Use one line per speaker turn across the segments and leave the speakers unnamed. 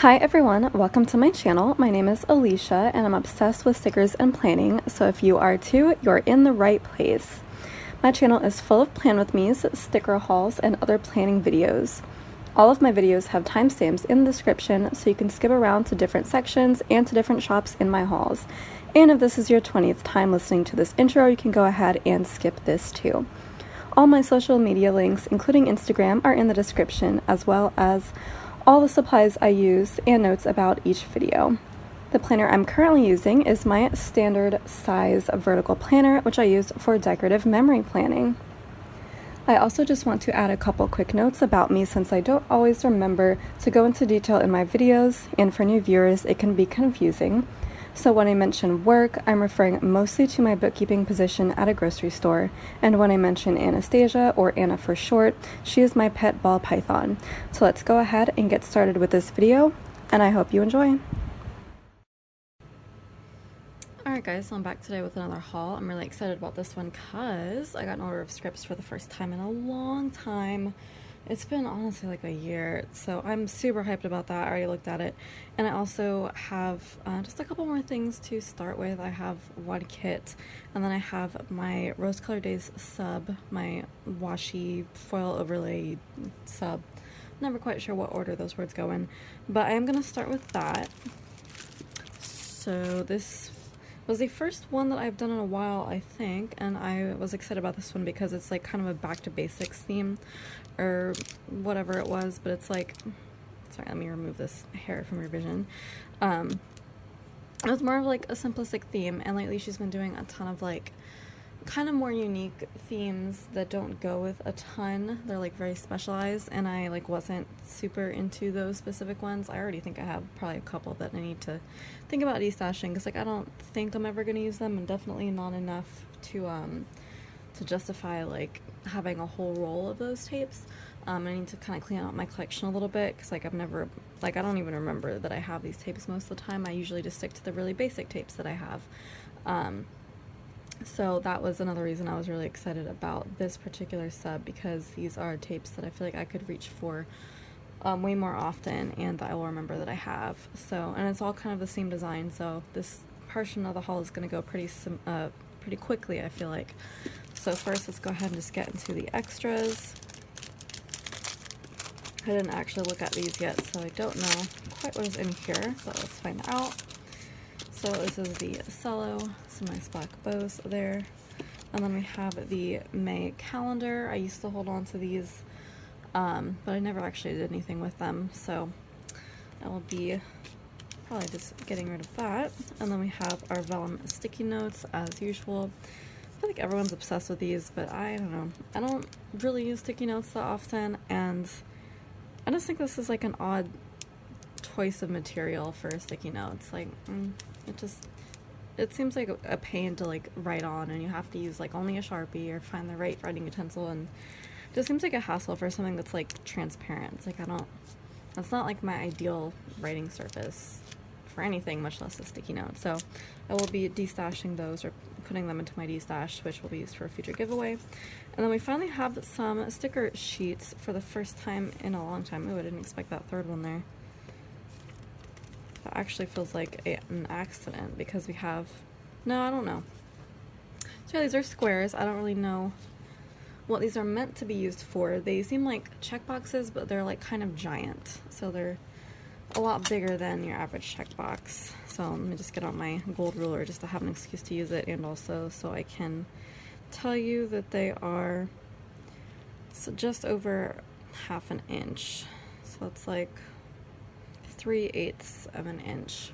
Hi everyone, welcome to my channel. My name is Alicia and I'm obsessed with stickers and planning, so if you are too, you're in the right place. My channel is full of plan with me's, sticker hauls, and other planning videos. All of my videos have timestamps in the description so you can skip around to different sections and to different shops in my hauls. And if this is your 20th time listening to this intro, you can go ahead and skip this too. All my social media links, including Instagram, are in the description, as well as all the supplies I use and notes about each video. The planner I'm currently using is my standard size vertical planner, which I use for decorative memory planning. I also just want to add a couple quick notes about me since I don't always remember to go into detail in my videos, and for new viewers it can be confusing. So when I mention work, I'm referring mostly to my bookkeeping position at a grocery store, and when I mention Anastasia, or Anna for short, she is my pet ball python. So let's go ahead and get started with this video, and I hope you enjoy. Alright guys, so I'm back today with another haul. I'm really excited about this one because I got an order of scripts for the first time in a long time. It's been honestly like a year, so I'm super hyped about that. I already looked at it. And I also have just a couple more things to start with. I have one kit, and then I have my Rose Color Daze sub, my washi foil overlay sub. Never quite sure what order those words go in, but I am going to start with that. So this was the first one that I've done in a while, I think, and I was excited about this one because it's like kind of a back to basics theme, or whatever it was, but it's like, sorry, let me remove this hair from your vision. It was more of like a simplistic theme, and lately she's been doing a ton of like kind of more unique themes that don't go with a ton. They're like very specialized, and I like wasn't super into those specific ones. I already think I have probably a couple that I need to think about destashing, because like I don't think I'm ever going to use them, and definitely not enough to justify like having a whole roll of those tapes. I need to kind of clean out my collection a little bit, because like I've never, like I don't even remember that I have these tapes most of the time. I usually just stick to the really basic tapes that I have. So that was another reason I was really excited about this particular sub, because these are tapes that I feel like I could reach for way more often, and that I will remember that I have. So, and it's all kind of the same design, so this portion of the haul is going to go pretty quickly, I feel like. So first, let's go ahead and just get into the extras. I didn't actually look at these yet, so I don't know quite what is in here, so let's find out. So this is the cello, some nice black bows there, and then we have the May calendar. I used to hold on to these, but I never actually did anything with them, so I will be probably just getting rid of that. And then we have our vellum sticky notes as usual. I feel like everyone's obsessed with these, but I don't know. I don't really use sticky notes that often, and I just think this is like an odd choice of material for a sticky note. It's like, it seems like a pain to like write on, and you have to use like only a Sharpie or find the right writing utensil, and it just seems like a hassle for something that's like transparent. It's like that's not like my ideal writing surface for anything, much less a sticky note. So I will be destashing those, or putting them into my destash, which will be used for a future giveaway. And then we finally have some sticker sheets for the first time in a long time. Oh, I didn't expect that third one there. That actually feels like an accident, because we have, no, I don't know. So yeah, these are squares. I don't really know what these are meant to be used for. They seem like checkboxes, but they're like kind of giant. So they're a lot bigger than your average checkbox. So let me just get out my gold ruler just to have an excuse to use it, and also so I can tell you that they are just over ½ an inch. So it's like 3/8 of an inch.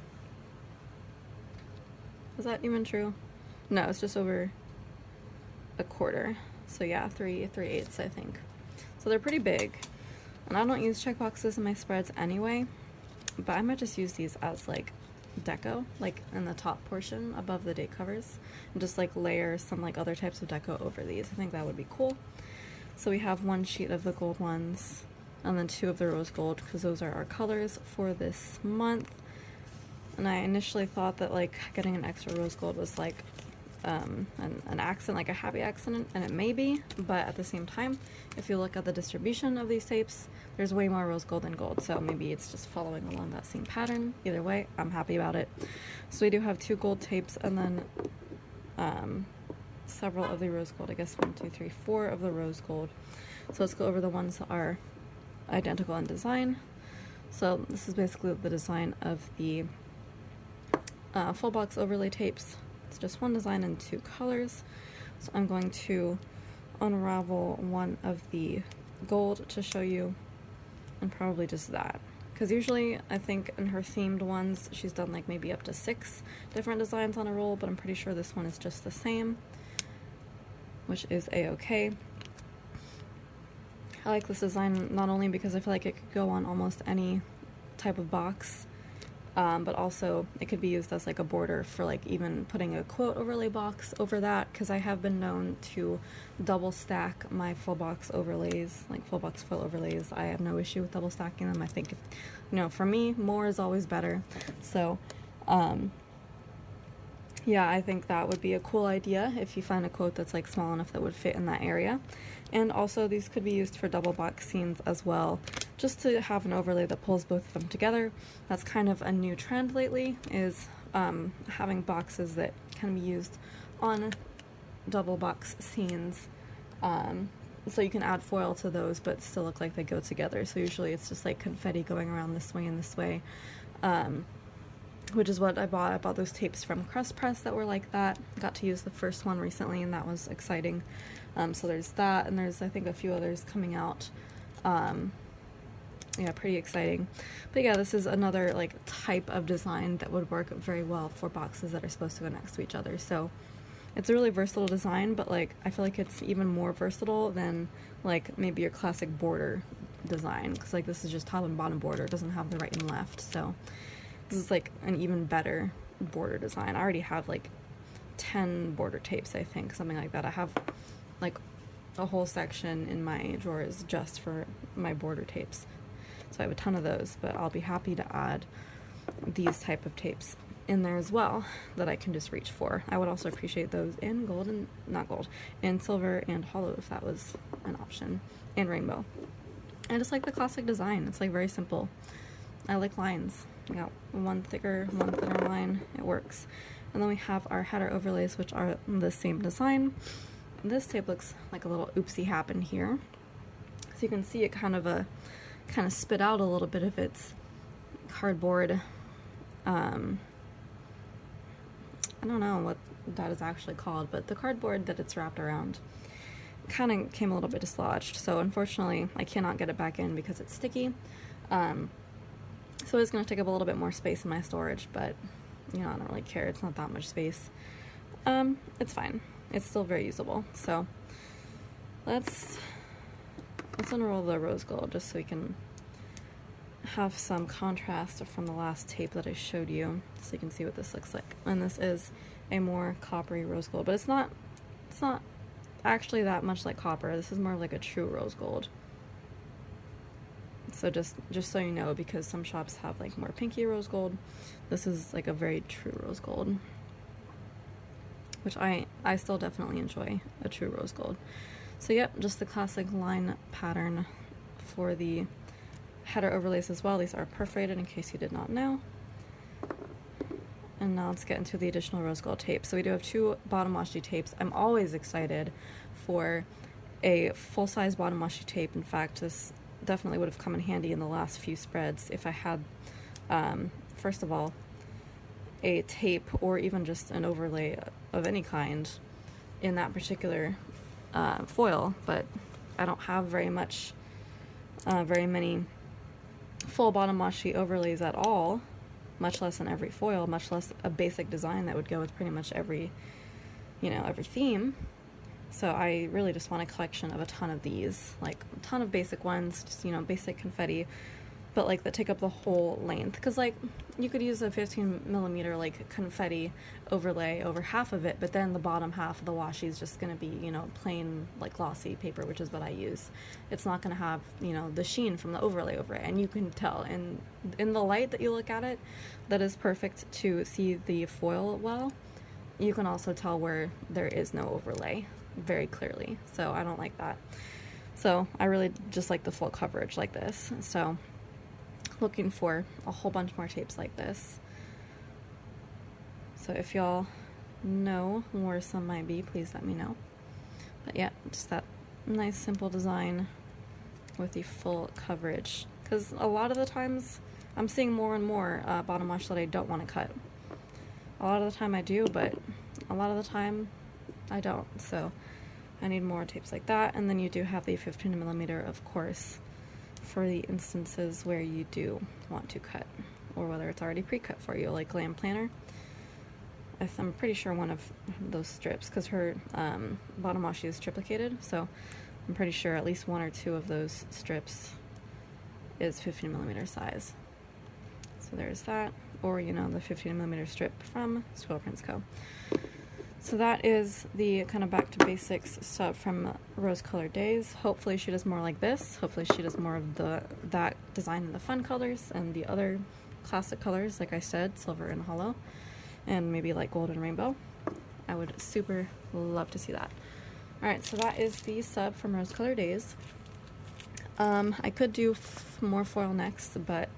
Is that even true? No, it's just over a quarter. So yeah, 3/8, I think. So they're pretty big. And I don't use checkboxes in my spreads anyway, but I might just use these as like deco, like in the top portion above the date covers, and just like layer some like other types of deco over these. I think that would be cool. So we have one sheet of the gold ones, and then 2 of the rose gold, because those are our colors for this month. And I initially thought that like getting an extra rose gold was like an accent, like a happy accent, and it may be, but at the same time, if you look at the distribution of these tapes, there's way more rose gold than gold, so maybe it's just following along that same pattern. Either way, I'm happy about it. So we do have 2 gold tapes, and then several of the rose gold, I guess 1, 2, 3, 4 of the rose gold. So let's go over the ones that are identical in design. So this is basically the design of the full box overlay tapes. It's just one design in 2 colors. So I'm going to unravel one of the gold to show you, and probably just that. Because usually I think in her themed ones she's done like maybe up to 6 different designs on a roll, but I'm pretty sure this one is just the same, which is a-okay. I like this design not only because I feel like it could go on almost any type of box, but also it could be used as like a border for like even putting a quote overlay box over that, because I have been known to double stack my full box overlays, like full box foil overlays. I have no issue with double stacking them. I think, you know, for me, more is always better. So yeah, I think that would be a cool idea if you find a quote that's like small enough that would fit in that area. And also these could be used for double box scenes as well, just to have an overlay that pulls both of them together. That's kind of a new trend lately, is having boxes that can be used on double box scenes. So you can add foil to those but still look like they go together. So usually it's just like confetti going around this way and this way. Which is what I bought. I bought those tapes from Crust Press that were like that. Got to use the first one recently, and that was exciting. So there's that, and there's I think a few others coming out. Yeah, pretty exciting. But yeah, this is another like type of design that would work very well for boxes that are supposed to go next to each other. So it's a really versatile design, but like I feel like it's even more versatile than like maybe your classic border design, because like this is just top and bottom border. It doesn't have the right and left, so this is like an even better border design. I already have like 10 border tapes, I think, something like that. I have like a whole section in my drawers just for my border tapes. So I have a ton of those, but I'll be happy to add these type of tapes in there as well that I can just reach for. I would also appreciate those in gold and, not gold, in silver and hollow if that was an option, and rainbow. I just like the classic design. It's like very simple. I like lines. You got one thicker, one thinner line. It works. And then we have our header overlays, which are the same design. This tape looks like a little oopsie happened here. So you can see it kind of spit out a little bit of its cardboard. I don't know what that is actually called, but the cardboard that it's wrapped around kind of came a little bit dislodged. So unfortunately, I cannot get it back in because it's sticky. So it's going to take up a little bit more space in my storage, but you know, I don't really care. It's not that much space. It's fine. It's still very usable. So let's unroll the rose gold just so we can have some contrast from the last tape that I showed you, so you can see what this looks like. And this is a more coppery rose gold, but it's not actually that much like copper. This is more like a true rose gold. So just so you know, because some shops have like more pinky rose gold, this is like a very true rose gold, which I still definitely enjoy a true rose gold. So yep, just the classic line pattern for the header overlays as well. These are perforated in case you did not know. And now let's get into the additional rose gold tape. So we do have 2 bottom washi tapes. I'm always excited for a full-size bottom washi tape. In fact, this definitely would have come in handy in the last few spreads if I had, first of all, a tape or even just an overlay of any kind in that particular foil, but I don't have very many full bottom washi overlays at all, much less in every foil, much less a basic design that would go with pretty much every theme. So I really just want a collection of a ton of these, like a ton of basic ones, just, you know, basic confetti, but like that take up the whole length. Because like you could use a 15mm like confetti overlay over half of it, but then the bottom half of the washi is just going to be, you know, plain like glossy paper, which is what I use. It's not going to have, you know, the sheen from the overlay over it, and you can tell in the light that you look at it that is perfect to see the foil well. you can also tell where there is no overlay very clearly, so I don't like that. So I really just like the full coverage like this. So looking for a whole bunch more tapes like this. So if y'all know where some might be, please let me know. But yeah, just that nice simple design with the full coverage, because a lot of the times I'm seeing more and more bottom wash that I don't want to cut. A lot of the time I do, but a lot of the time I don't, so I need more tapes like that. And then you do have the 15mm, of course, for the instances where you do want to cut, or whether it's already pre-cut for you, like Glam Planner. I'm pretty sure one of those strips, because her bottom washi is triplicated, so I'm pretty sure at least one or two of those strips is 15mm size. So there's that, or you know, the 15mm strip from Squirrel Prints Co. So that is the kind of back to basics stuff from Rose Colored Daze. Hopefully she does more like this. Hopefully she does more of that design in the fun colors and the other classic colors, like I said, silver and hollow, and maybe like gold and rainbow. I would super love to see that. Alright, so that is the sub from Rose Colored Daze. I could do more foil next, but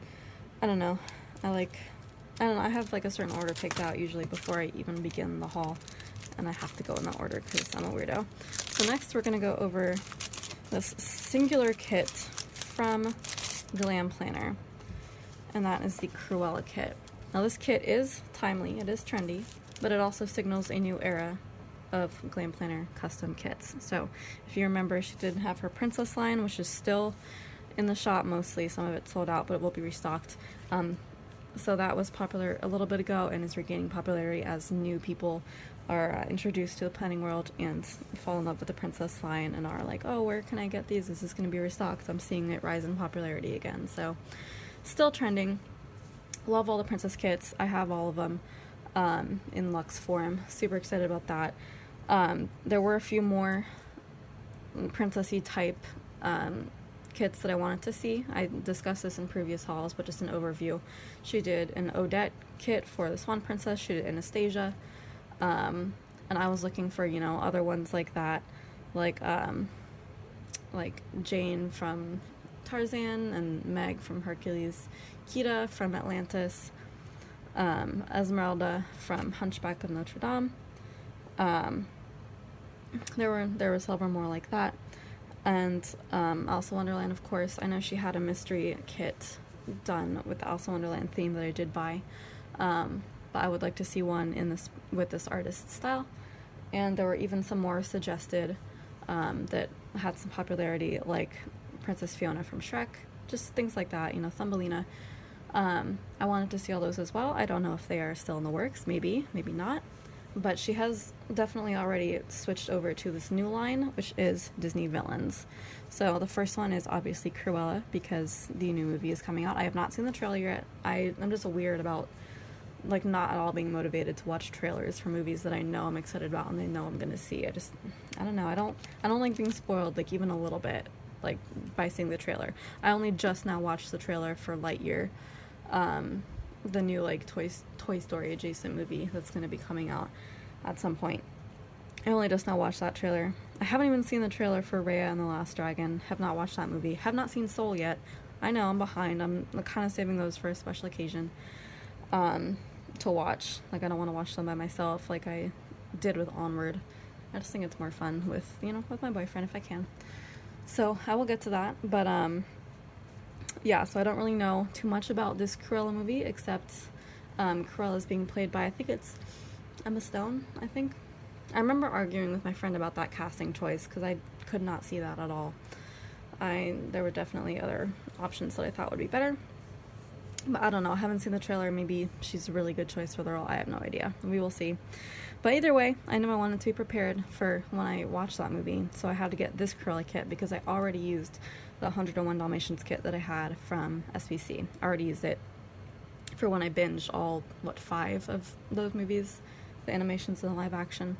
I don't know. I have like a certain order picked out usually before I even begin the haul, and I have to go in that order because I'm a weirdo. So next we're going to go over this singular kit from Glam Planner, and that is the Cruella kit. Now this kit is timely, it is trendy, but it also signals a new era of Glam Planner custom kits. So if you remember, she did have her princess line, which is still in the shop mostly. Some of it sold out, but it will be restocked. So that was popular a little bit ago and is regaining popularity as new people are introduced to the planning world and fall in love with the princess line and are like, oh, where can I get these? Is this going to be restocked? I'm seeing it rise in popularity again. So still trending. Love all the princess kits. I have all of them in luxe form. Super excited about that. There were a few more princessy type kits that I wanted to see. I discussed this in previous hauls, but just an overview. She did an Odette kit for the Swan Princess. She did Anastasia. And I was looking for, you know, other ones like that, like Jane from Tarzan and Meg from Hercules, Kita from Atlantis, Esmeralda from Hunchback of Notre Dame. There were several more like that. And Alice in Wonderland, of course. I know she had a mystery kit done with the Alice in Wonderland theme that I did buy. But I would like to see one in this with this artist's style. And there were even some more suggested that had some popularity, like Princess Fiona from Shrek, just things like that, you know, Thumbelina. I wanted to see all those as well. I don't know if they are still in the works, maybe not. But she has definitely already switched over to this new line, which is Disney villains. So the first one is obviously Cruella, because the new movie is coming out. I have not seen the trailer yet. I'm just weird about, like, not at all being motivated to watch trailers for movies that I know I'm excited about and I know I'm gonna see. I don't know. I don't like being spoiled, like, even a little bit, like, by seeing the trailer. I only just now watched the trailer for Lightyear, the new, like, Toy Story adjacent movie that's going to be coming out at some point. I only just now watched that trailer. I haven't even seen the trailer for Raya and the Last Dragon. Have not watched that movie. Have not seen Soul yet. I know, I'm behind. I'm kind of saving those for a special occasion to watch. Like, I don't want to watch them by myself like I did with Onward. I just think it's more fun with, you know, with my boyfriend if I can. So I will get to that, but yeah, so I don't really know too much about this Cruella movie, except Cruella is being played by, I think it's Emma Stone, I think. I remember arguing with my friend about that casting choice, because I could not see that at all. There were definitely other options that I thought would be better, but I don't know. I haven't seen the trailer. Maybe she's a really good choice for the role. I have no idea. We will see. But either way, I knew I wanted to be prepared for when I watched that movie, so I had to get this Cruella kit because I already used the 101 Dalmatians kit that I had from SVC. I already used it for when I binged all, 5 of those movies, the animations and the live action.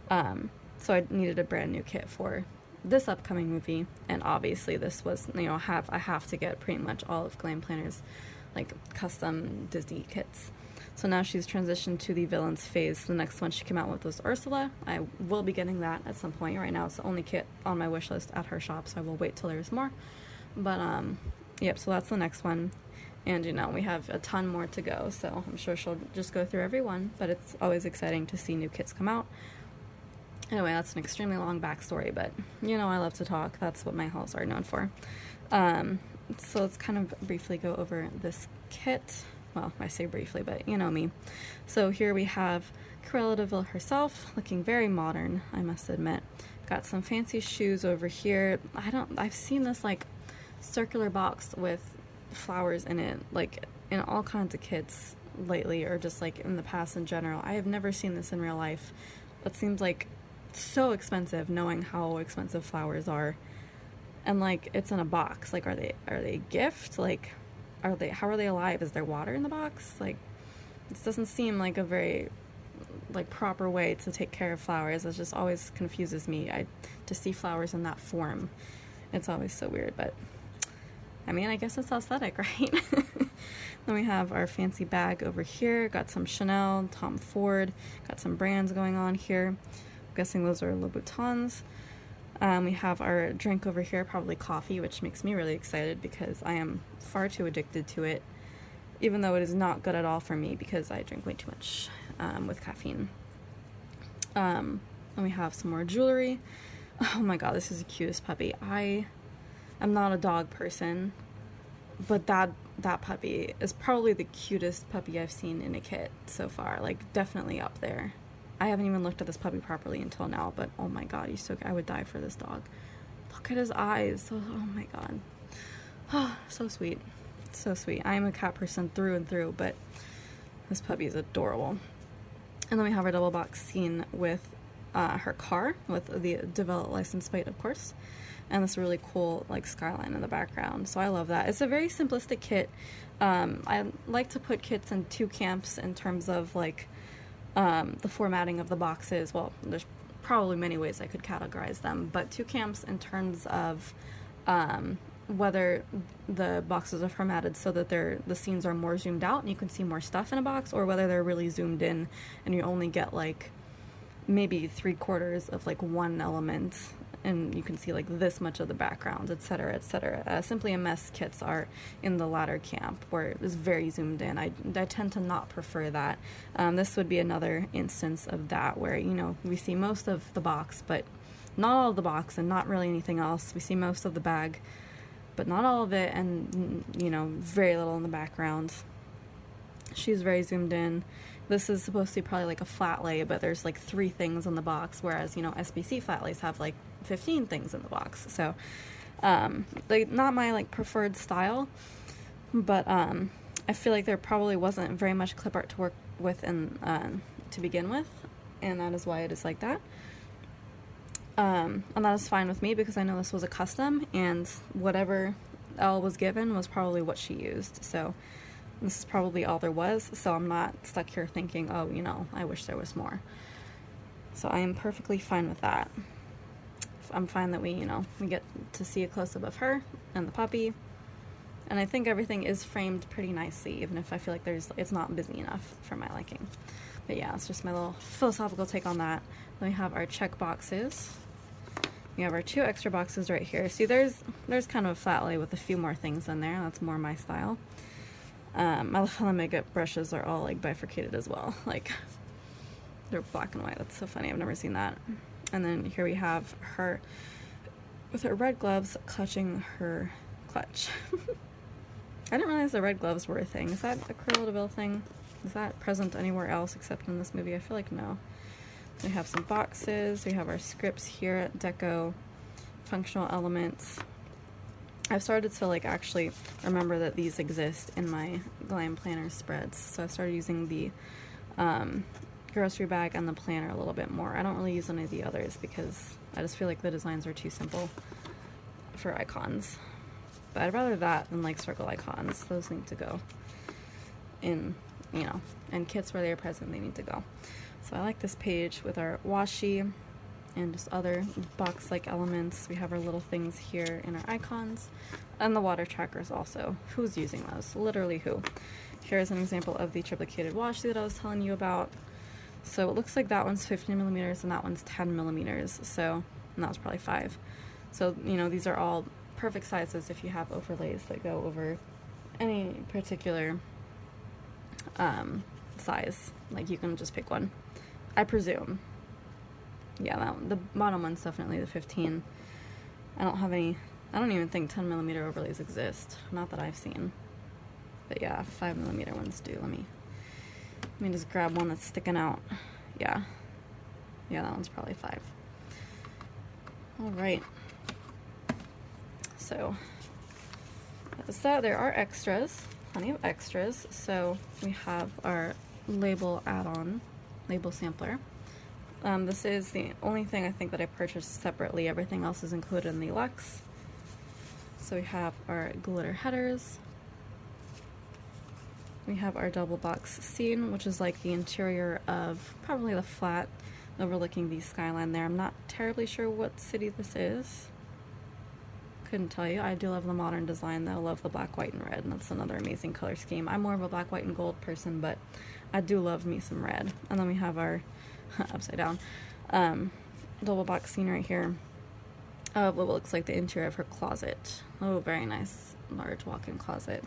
So I needed a brand new kit for this upcoming movie, and obviously this was, you know, I have to get pretty much all of Glam Planner's, like, custom Disney kits. So now she's transitioned to the villains phase. The next one she came out with was Ursula. I will be getting that at some point. Right now it's the only kit on my wish list at her shop, so I will wait till there's more. But yep, so that's the next one. And, you know, we have a ton more to go, so I'm sure she'll just go through every one, but it's always exciting to see new kits come out. Anyway, that's an extremely long backstory, but, you know, I love to talk. That's what my hauls are known for. So let's kind of briefly go over this kit. Well, I say briefly, but you know me. So here we have Cruella de Vil herself, looking very modern, I must admit. Got some fancy shoes over here. I've seen this, like, circular box with flowers in it, like in all kinds of kits lately, or just like in the past in general. I have never seen this in real life. It seems like so expensive, knowing how expensive flowers are, and like it's in a box. Like, are they a gift? Like, how are they alive? Is there water in the box? Like, this doesn't seem like a very like proper way to take care of flowers. It just always confuses me. To see flowers in that form, it's always so weird, but I mean, I guess it's aesthetic, right? Then we have our fancy bag over here. Got some Chanel, Tom Ford, got some brands going on here. I'm guessing those are Louboutins. We have our drink over here, probably coffee, which makes me really excited because I am far too addicted to it, even though it is not good at all for me because I drink way too much with caffeine. And we have some more jewelry. Oh my god, this is the cutest puppy. I'm not a dog person, but that puppy is probably the cutest puppy I've seen in a kit so far. Like, definitely up there. I haven't even looked at this puppy properly until now, but oh my god, he's so... I would die for this dog. Look at his eyes. Oh my god. Oh, so sweet. So sweet. I am a cat person through and through, but this puppy is adorable. And then we have our double box scene with her car, with the DeVille license plate, of course. And this really cool like skyline in the background, so I love that. It's a very simplistic kit. I like to put kits in two camps in terms of like the formatting of the boxes. Well, there's probably many ways I could categorize them, but two camps in terms of whether the boxes are formatted so that the scenes are more zoomed out and you can see more stuff in a box, or whether they're really zoomed in and you only get like maybe 3/4 of like one element and you can see like this much of the background, etc., etc. Simply a Mess kits are in the latter camp, where it is very zoomed in. I tend to not prefer that. This would be another instance of that, where, you know, we see most of the box, but not all of the box, and not really anything else. We see most of the bag, but not all of it, and, you know, very little in the background. She's very zoomed in. This is supposed to be probably like a flat lay, but there's like 3 things in the box, whereas, you know, SBC flat lays have like 15 things in the box. So like, not my like preferred style, but I feel like there probably wasn't very much clip art to work with in to begin with, and that is why it is like that. And that is fine with me because I know this was a custom, and whatever Elle was given was probably what she used. So this is probably all there was, so I'm not stuck here thinking, oh, you know, I wish there was more. So I am perfectly fine with that. I'm fine that we, you know, we get to see a close-up of her and the puppy. And I think everything is framed pretty nicely, even if I feel like it's not busy enough for my liking. But yeah, it's just my little philosophical take on that. Then we have our check boxes. We have our 2 extra boxes right here. See, there's kind of a flat lay with a few more things in there. That's more my style. I love how the makeup brushes are all like bifurcated as well. Like, they're black and white. That's so funny. I've never seen that. And then here we have her with her red gloves clutching her clutch. I didn't realize the red gloves were a thing. Is that a Cruella de Vil thing? Is that present anywhere else except in this movie? I feel like no. We have some boxes. We have our scripts here at Deco, functional elements. I've started to like actually remember that these exist in my Glam Planner spreads, so I've started using the grocery bag and the planner a little bit more. I don't really use any of the others because I just feel like the designs are too simple for icons. But I'd rather that than like circle icons. Those need to go in, you know, and kits where they are present, they need to go. So I like this page with our washi and just other box-like elements. We have our little things here in our icons, and the water trackers also. Who's using those? Literally who? here's an example of the triplicated washi that I was telling you about. So it looks like that one's 15 millimeters and that one's 10 millimeters. So, and that was probably 5. So, you know, these are all perfect sizes if you have overlays that go over any particular size. Like, you can just pick one, I presume. Yeah, that one, the bottom one's definitely the 15. I don't even think 10 millimeter overlays exist. Not that I've seen. But yeah, 5 millimeter ones do. Let me just grab one that's sticking out. Yeah, that one's probably 5. All right. So that's that. There are extras, plenty of extras. So we have our label add-on, label sampler. This is the only thing I think that I purchased separately. Everything else is included in the Luxe. So we have our glitter headers. We have our double box scene, which is like the interior of probably the flat overlooking the skyline there. I'm not terribly sure what city this is. Couldn't tell you. I do love the modern design though. Love the black, white, and red, and that's another amazing color scheme. I'm more of a black, white, and gold person, but I do love me some red. And then we have our upside down double box scene right here of what looks like the interior of her closet. Oh, very nice large walk-in closet.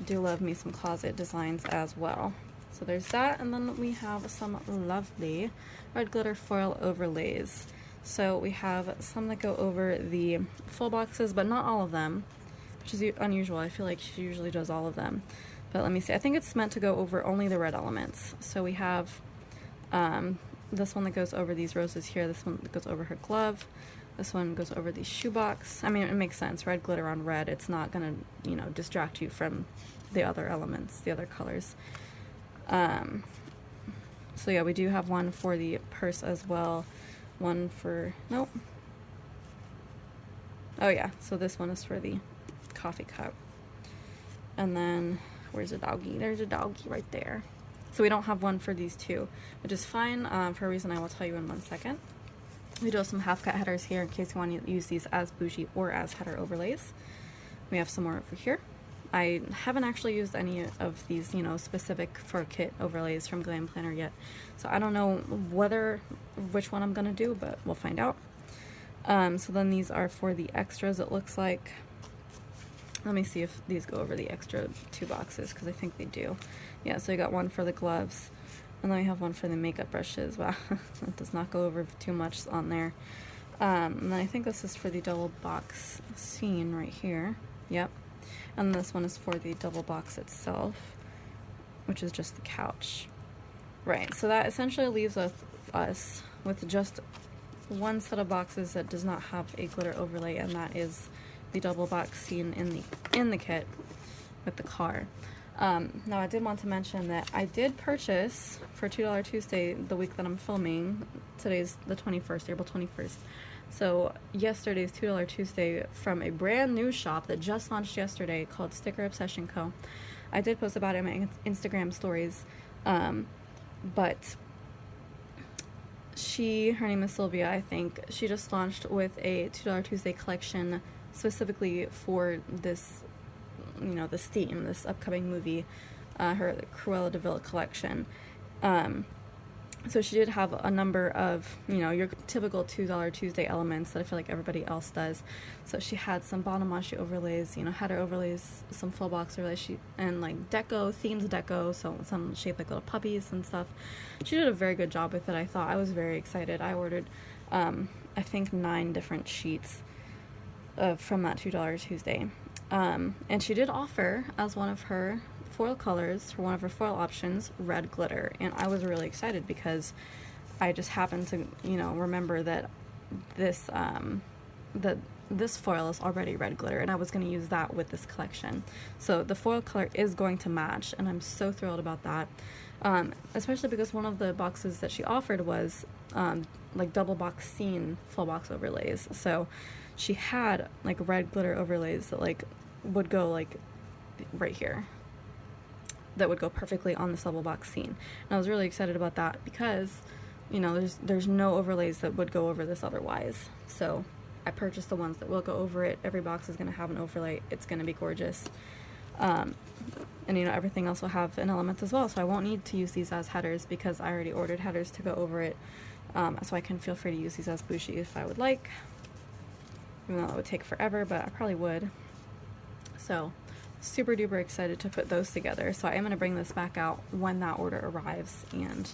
Do love me some closet designs as well. So there's that, and then we have some lovely red glitter foil overlays. So we have some that go over the full boxes, but not all of them, which is unusual. I feel like she usually does all of them. But let me see. I think it's meant to go over only the red elements. So we have this one that goes over these roses here. This one that goes over her glove. This one goes over the shoebox. I mean, it makes sense. Red glitter on red. It's not gonna, you know, distract you from the other elements, the other colors. So yeah, we do have one for the purse as well. One for, nope. Oh yeah, so this one is for the coffee cup. And then, where's the doggy? There's a doggy right there. So we don't have one for these two, which is fine, for a reason I will tell you in 1 second. We do have some half cut headers here in case you want to use these as bougie or as header overlays. We have some more over here. I haven't actually used any of these, you know, specific for kit overlays from Glam Planner yet. So I don't know which one I'm gonna do, but we'll find out. So then these are for the extras, it looks like. Let me see if these go over the extra 2 boxes, because I think they do. Yeah, so you got one for the gloves, and then we have one for the makeup brushes. Wow, that does not go over too much on there. And then I think this is for the double box scene right here. Yep. And this one is for the double box itself, which is just the couch. Right, so that essentially leaves us with just one set of boxes that does not have a glitter overlay, and that is the double box scene in the kit with the car. Now I did want to mention that I did purchase for $2 Tuesday, the week that I'm filming. Today's the 21st, April 21st. So yesterday's $2 Tuesday from a brand new shop that just launched yesterday called Sticker Obsession Co. I did post about it in my Instagram stories, but her name is Sylvia, I think. She just launched with a $2 Tuesday collection specifically for this, you know, this theme, this upcoming movie, her Cruella de Vil collection. So she did have a number of, you know, your typical $2 Tuesday elements that I feel like everybody else does. So she had some bottom washi overlays, you know, header overlays, some full box overlays, and like deco, themed deco, so some shaped like little puppies and stuff. She did a very good job with it, I thought. I was very excited. I ordered, I think 9 different sheets from that $2 Tuesday. And she did offer, as one of her foil colors, for one of her foil options, red glitter, and I was really excited because I just happened to, you know, remember that this this foil is already red glitter, and I was going to use that with this collection. So the foil color is going to match, and I'm so thrilled about that, especially because one of the boxes that she offered was like double box scene full box overlays. So she had like red glitter overlays that like would go like right here, that would go perfectly on this double box scene. And I was really excited about that because, you know, there's no overlays that would go over this otherwise. So I purchased the ones that will go over it. Every box is going to have an overlay. It's going to be gorgeous. And you know, everything else will have an element as well, so I won't need to use these as headers because I already ordered headers to go over it. So I can feel free to use these as bushi if I would like, even though it would take forever, but I probably would. So super duper excited to put those together. So I am going to bring this back out when that order arrives, and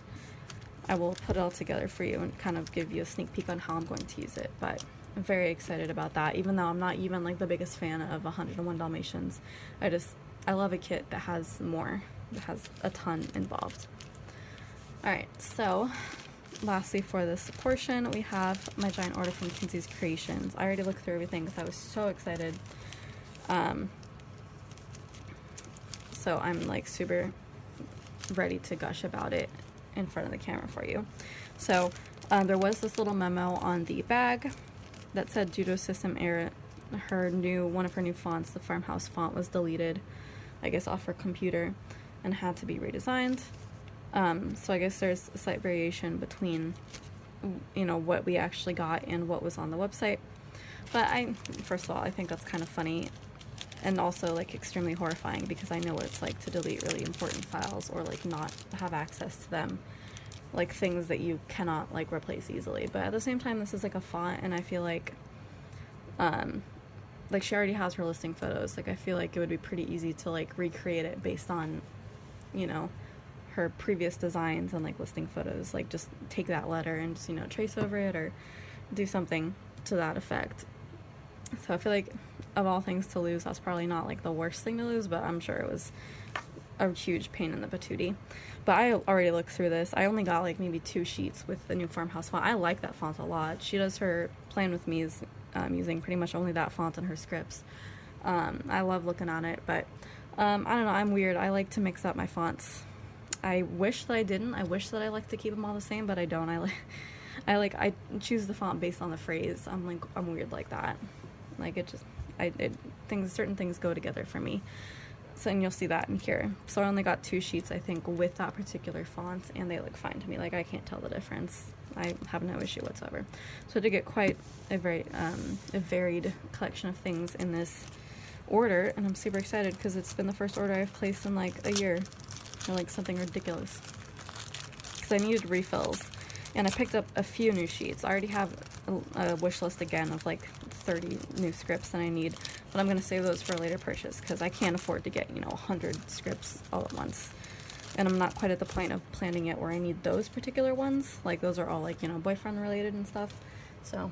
I will put it all together for you and kind of give you a sneak peek on how I'm going to use it. But I'm very excited about that, even though I'm not even like the biggest fan of 101 Dalmatians. I love a kit that has more, that has a ton involved. Alright, so lastly for this portion, we have my giant order from Kinzi's Creations. I already looked through everything because I was so excited. So I'm like super ready to gush about it in front of the camera for you. So there was this little memo on the bag that said due to a system error, one of her new fonts, the farmhouse font, was deleted, I guess off her computer, and had to be redesigned. So I guess there's a slight variation between, you know, what we actually got and what was on the website. But first of all, I think that's kind of funny, and also like extremely horrifying, because I know what it's like to delete really important files or like not have access to them, like things that you cannot like replace easily. But at the same time, this is like a font, and I feel like she already has her listing photos. Like I feel like it would be pretty easy to like recreate it based on, you know, her previous designs and like listing photos. Like just take that letter and just, you know, trace over it or do something to that effect. So I feel like of all things to lose, that's probably not like the worst thing to lose, but I'm sure it was a huge pain in the patootie. But I already looked through this. I only got like maybe 2 sheets with the new farmhouse font. I like that font a lot. She does her Plan With Me's using pretty much only that font in her scripts. I love looking at it, but I don't know, I'm weird. I like to mix up my fonts. I wish that I didn't. I wish that I like to keep them all the same, but I don't. I choose the font based on the phrase. I'm weird like that. Like certain things go together for me. So, and you'll see that in here. So I only got 2 sheets, I think, with that particular font, and they look fine to me. Like I can't tell the difference. I have no issue whatsoever. So I did get quite a very a varied collection of things in this order, and I'm super excited because it's been the first order I've placed in like a year, or like something ridiculous. Because I needed refills, and I picked up a few new sheets. I already have a wish list again of like 30 new scripts that I need, but I'm going to save those for a later purchase because I can't afford to get, you know, 100 scripts all at once. And I'm not quite at the point of planning it where I need those particular ones. Like those are all like, you know, boyfriend related and stuff. So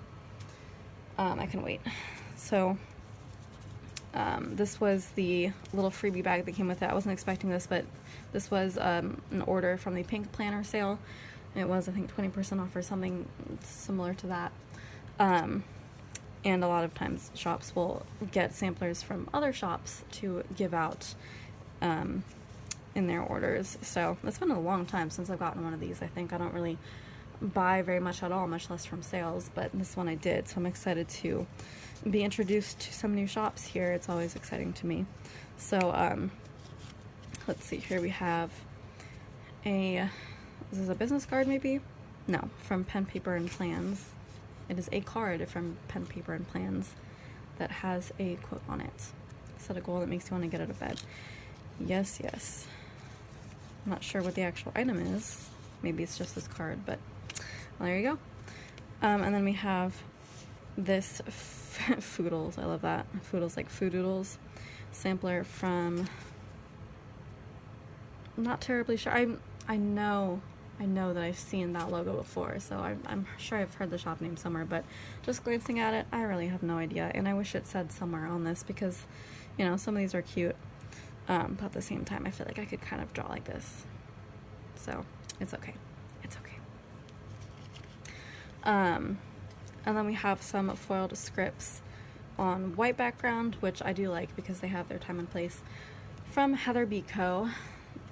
I can wait. So this was the little freebie bag that came with it. I wasn't expecting this, but this was an order from the Pink Planner sale. It was, I think, 20% off or something similar to that. And a lot of times shops will get samplers from other shops to give out in their orders. So it's been a long time since I've gotten one of these. I think I don't really buy very much at all, much less from sales, but this one I did. So I'm excited to be introduced to some new shops here. It's always exciting to me. So let's see, here we have this is a business card maybe? No, from Pen, Paper, and Plans. It is a card from Pen, Paper, and Plans that has a quote on it. Set a goal that makes you want to get out of bed. Yes, yes. I'm not sure what the actual item is. Maybe it's just this card, but well, there you go. And then we have this Foodles. I love that. Foodles, like food doodles. Sampler from, I'm not terribly sure. I know that I've seen that logo before, so I'm sure I've heard the shop name somewhere, but just glancing at it, I really have no idea, and I wish it said somewhere on this because, you know, some of these are cute, but at the same time, I feel like I could kind of draw like this, so it's okay. It's okay. And then we have some foiled scripts on white background, which I do like because they have their time and place, from Heather B. Co.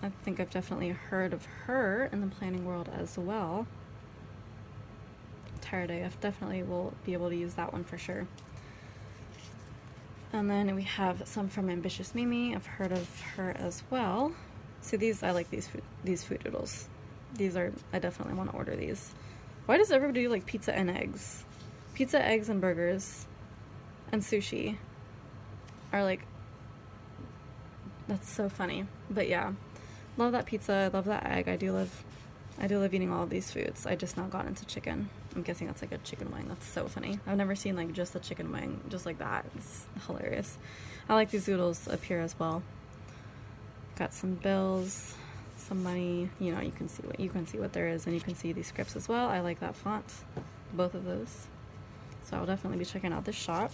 I think I've definitely heard of her in the planning world as well. Tired AF, definitely will be able to use that one for sure. And then we have some from Ambitious Mimi. I've heard of her as well. See, these, I like these food doodles. These are, I definitely want to order these. Why does everybody do like pizza and eggs? Pizza, eggs, and burgers and sushi are like That's so funny. But yeah, love that pizza. I love that egg. I do love eating all of these foods. I just now got into chicken. I'm guessing that's like a chicken wing. That's so funny. I've never seen like just a chicken wing just like that. It's hilarious. I like these oodles up here as well. Got some bills, some money. You know, you can see what there is, and you can see these scripts as well. I like that font, both of those. So I'll definitely be checking out this shop.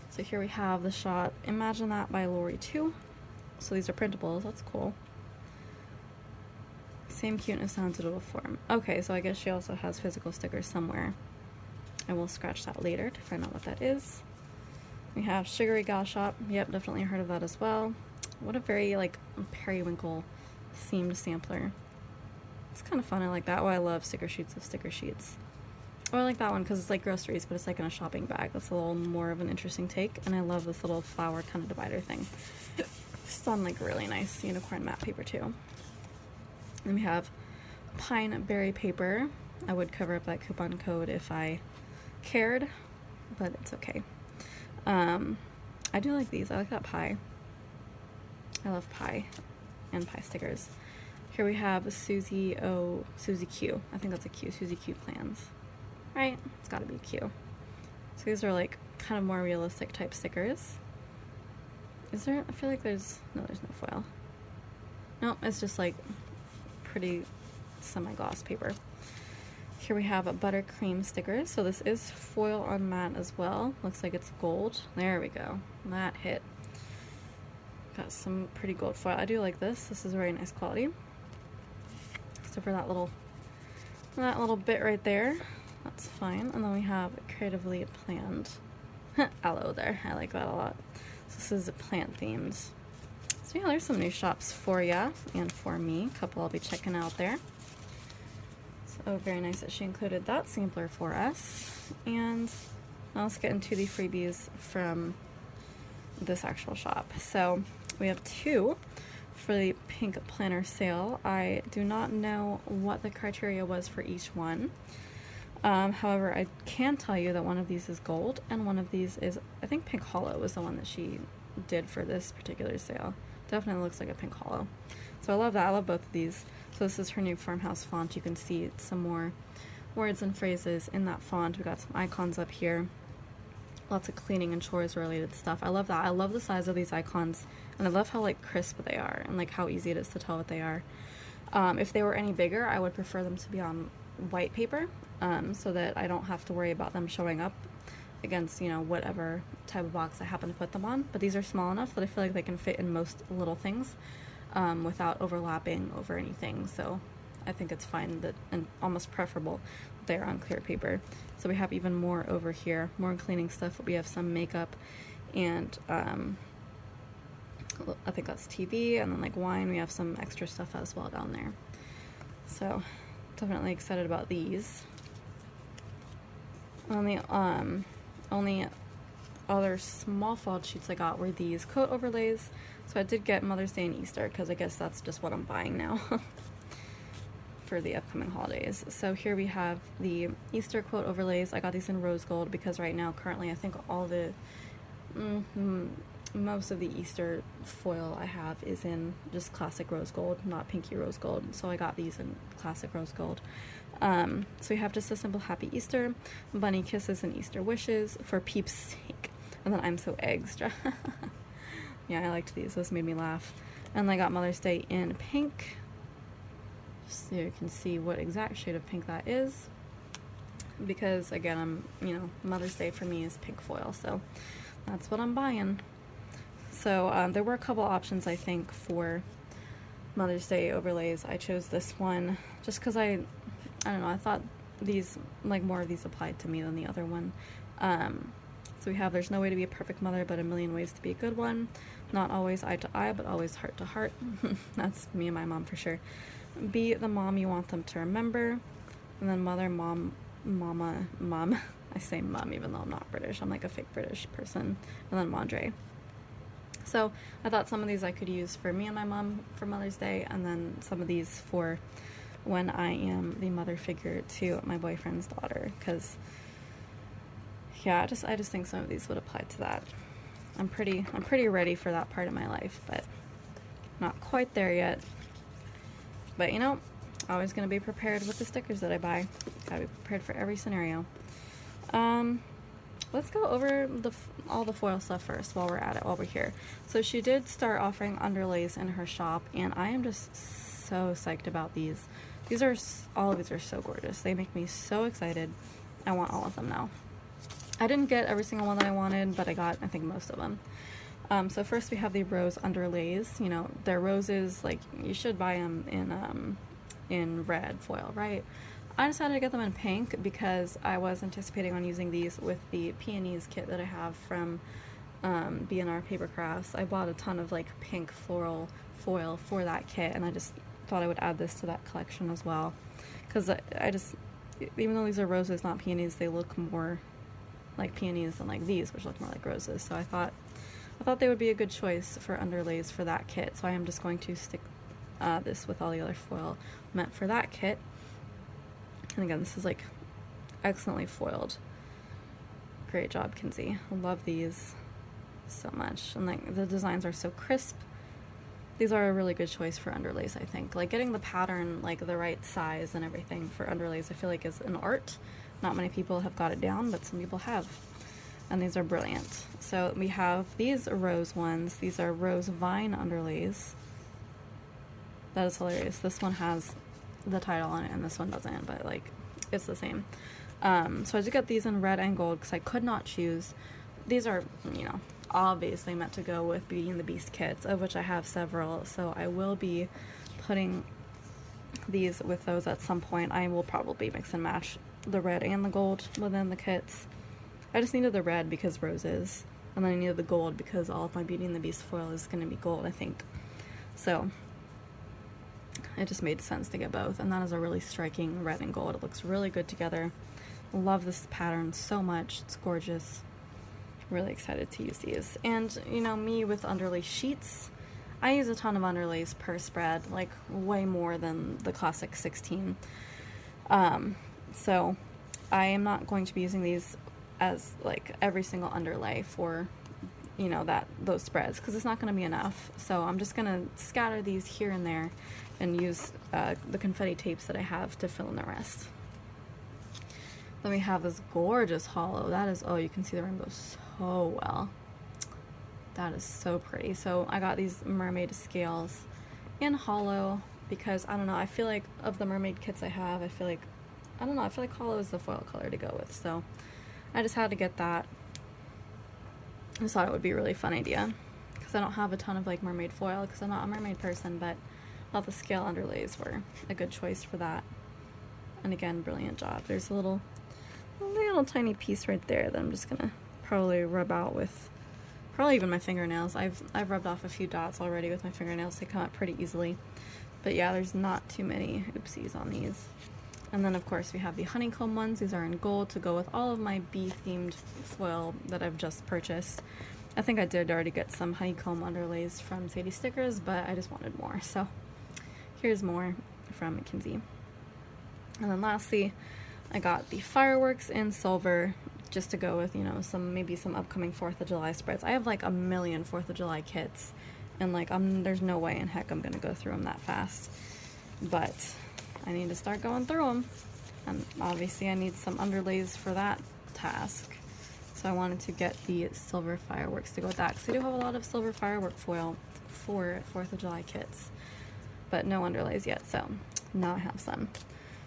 So here we have the shop Imagine That by Lori 2. So these are printables. That's cool. Same cuteness sound digital form. Okay, so I guess she also has physical stickers somewhere. I will scratch that later to find out what that is. We have Sugary Gal Shop. Yep, definitely heard of that as well. What a very like periwinkle themed sampler. It's kind of fun. I like that. Oh, I love sticker sheets of sticker sheets. Oh, I like that one because it's like groceries, but it's like in a shopping bag. That's a little more of an interesting take. And I love this little flower kind of divider thing. It's on like really nice unicorn matte paper too. Then we have Pine Berry paper. I would cover up that coupon code if I cared, but it's okay. I do like these. I like that pie. I love pie and pie stickers. Here we have Susie Q. I think that's a Q. Susie Q plans. Right? It's gotta be Q. So these are like kind of more realistic type stickers. Is there? I feel like there's no foil. No, it's just like pretty semi-gloss paper. Here we have a buttercream stickers. So this is foil on matte as well. Looks like it's gold. There we go. That hit. Got some pretty gold foil. I do like this. This is very nice quality. Except for that little bit right there. That's fine. And then we have Creatively Planned aloe there. I like that a lot. So this is plant themed. So yeah, there's some new shops for ya and for me. A couple I'll be checking out there. So very nice that she included that sampler for us. And now let's get into the freebies from this actual shop. So we have 2 for the pink planner sale. I do not know what the criteria was for each one. However, I can tell you that one of these is gold and one of these is, I think Pink Hollow was the one that she did for this particular sale. Definitely looks like a pink hollow. So I love that. I love both of these. So this is her new farmhouse font. You can see some more words and phrases in that font. We got some icons up here. Lots of cleaning and chores related stuff. I love that. I love the size of these icons, and I love how like crisp they are and like how easy it is to tell what they are. If they were any bigger, I would prefer them to be on white paper, so that I don't have to worry about them showing up against, you know, whatever type of box I happen to put them on. But these are small enough that I feel like they can fit in most little things without overlapping over anything. So I think it's fine that, and almost preferable, they're on clear paper. So we have even more over here, more cleaning stuff. We have some makeup and I think that's TV, and then like wine. We have some extra stuff as well down there. So definitely excited about these. Only other small fold sheets I got were these coat overlays. So I did get Mother's Day and Easter because I guess that's just what I'm buying now for the upcoming holidays. So here we have the Easter quote overlays. I got these in rose gold because right now currently I think all the most of the Easter foil I have is in just classic rose gold, not pinky rose gold. So I got these in classic rose gold. So we have just a simple happy Easter, bunny kisses and Easter wishes for peeps' sake. And then I'm so extra. Yeah, I liked these. Those made me laugh. And I got Mother's Day in pink. Just so you can see what exact shade of pink that is. Because again, Mother's Day for me is pink foil, so that's what I'm buying. So there were a couple options I think for Mother's Day overlays. I chose this one just because I don't know, I thought these, like, more of these applied to me than the other one. So we have, there's no way to be a perfect mother, but a million ways to be a good one. Not always eye to eye, but always heart to heart. That's me and my mom for sure. Be the mom you want them to remember. And then mother, mom, mama, mom. I say mom even though I'm not British. I'm like a fake British person. And then Madre. So I thought some of these I could use for me and my mom for Mother's Day, and then some of these for when I am the mother figure to my boyfriend's daughter, because yeah, I just think some of these would apply to that. I'm pretty ready for that part of my life, but not quite there yet. But you know, always gonna be prepared with the stickers that I buy. Gotta be prepared for every scenario. Let's go over all the foil stuff first while we're at it, while we're here. So she did start offering underlays in her shop, and I am just so psyched about these. All of these are so gorgeous. They make me so excited. I want all of them now. I didn't get every single one that I wanted, but I got, I think, most of them. So first we have the rose underlays. You know, they're roses, like, you should buy them in red foil, right? I decided to get them in pink because I was anticipating on using these with the peonies kit that I have from B&R Paper Crafts. I bought a ton of like pink floral foil for that kit, and I just thought I would add this to that collection as well, because I just, even though these are roses, not peonies, they look more like peonies than like these, which look more like roses. So I thought they would be a good choice for underlays for that kit. So I am just going to stick this with all the other foil meant for that kit. And again, this is like excellently foiled. Great job, Kinzi. I love these so much. And like the designs are so crisp. These are a really good choice for underlays, I think. Like getting the pattern like the right size and everything for underlays, I feel like is an art. Not many people have got it down, but some people have. And these are brilliant. So we have these rose ones. These are rose vine underlays. That is hilarious. This one has the title on it and this one doesn't, but like it's the same. So I did get these in red and gold because I could not choose. These are, you know, obviously meant to go with Beauty and the Beast kits, of which I have several, so I will be putting these with those at some point. I will probably mix and match the red and the gold within the kits. I just needed the red because roses, and then I needed the gold because all of my Beauty and the Beast foil is going to be gold, I think. So it just made sense to get both, and that is a really striking red and gold. It looks really good together. Love this pattern so much. It's gorgeous. Really excited to use these. And you know, me with underlay sheets, I use a ton of underlays per spread, like way more than the classic 16. So I am not going to be using these as like every single underlay for, you know, those spreads, because it's not going to be enough. So I'm just going to scatter these here and there and use the confetti tapes that I have to fill in the rest. Then we have this gorgeous hollow. That is, oh, you can see the rainbow so well. That is so pretty. So I got these mermaid scales in hollow because, I don't know, I feel like of the mermaid kits I have, I feel like hollow is the foil color to go with. So I just had to get that. I just thought it would be a really fun idea because I don't have a ton of like mermaid foil because I'm not a mermaid person, but I thought the scale underlays were a good choice for that. And again, brilliant job. There's a little tiny piece right there that I'm just gonna probably rub out with probably even my fingernails. I've rubbed off a few dots already with my fingernails. They come out pretty easily. But yeah, there's not too many oopsies on these. And then of course we have the honeycomb ones. These are in gold to go with all of my bee themed foil that I've just purchased. I think I did already get some honeycomb underlays from Sadie Stickers, but I just wanted more. So here's more from Kinzi. And then lastly, I got the fireworks in silver just to go with, you know, maybe some upcoming 4th of July spreads. I have like a million 4th of July kits, and like there's no way in heck I'm gonna go through them that fast. But I need to start going through them, and obviously I need some underlays for that task. So I wanted to get the silver fireworks to go with that, because I do have a lot of silver firework foil for 4th of July kits, but no underlays yet, so now I have some.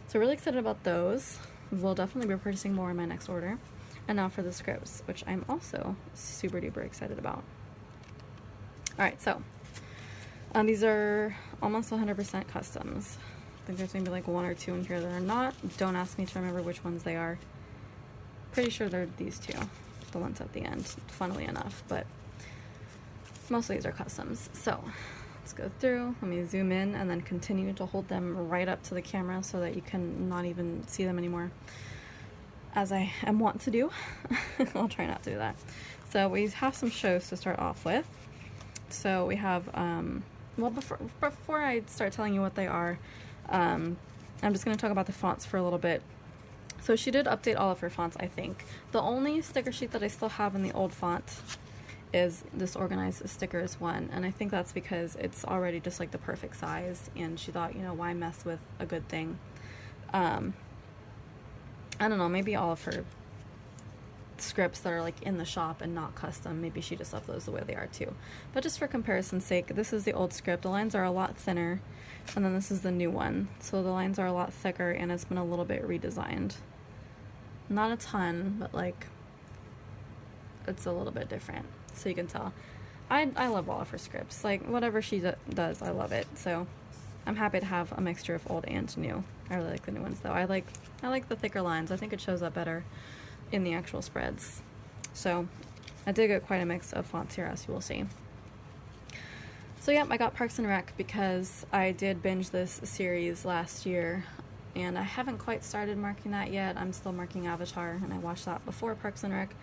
So really excited about those. We'll definitely be purchasing more in my next order. And now for the scripts, which I'm also super duper excited about. Alright, so these are almost 100% customs. I think there's maybe like 1 or 2 in here that are not. Don't ask me to remember which ones they are. Pretty sure they're these 2, the ones at the end, funnily enough, but most of these are customs. So let's go through. Let me zoom in and then continue to hold them right up to the camera so that you can not even see them anymore, as I am wont to do. I'll try not to do that. So we have some shows to start off with. So we have, well, before I start telling you what they are, I'm just going to talk about the fonts for a little bit. So she did update all of her fonts, I think. The only sticker sheet that I still have in the old font is this organized stickers one, and I think that's because it's already just like the perfect size, and she thought, you know, why mess with a good thing. I don't know, maybe all of her scripts that are like in the shop and not custom, maybe she just left those the way they are too. But just for comparison's sake, this is the old script. The lines are a lot thinner, and then this is the new one, so the lines are a lot thicker, and it's been a little bit redesigned. Not a ton, but like it's a little bit different, so you can tell. I love all of her scripts. Like, whatever she does, I love it. So I'm happy to have a mixture of old and new. I really like the new ones though. I like the thicker lines. I think it shows up better in the actual spreads. So I did get quite a mix of fonts here, as you will see. So yeah, I got Parks and Rec because I did binge this series last year, and I haven't quite started marking that yet. I'm still marking Avatar, and I watched that before Parks and Rec.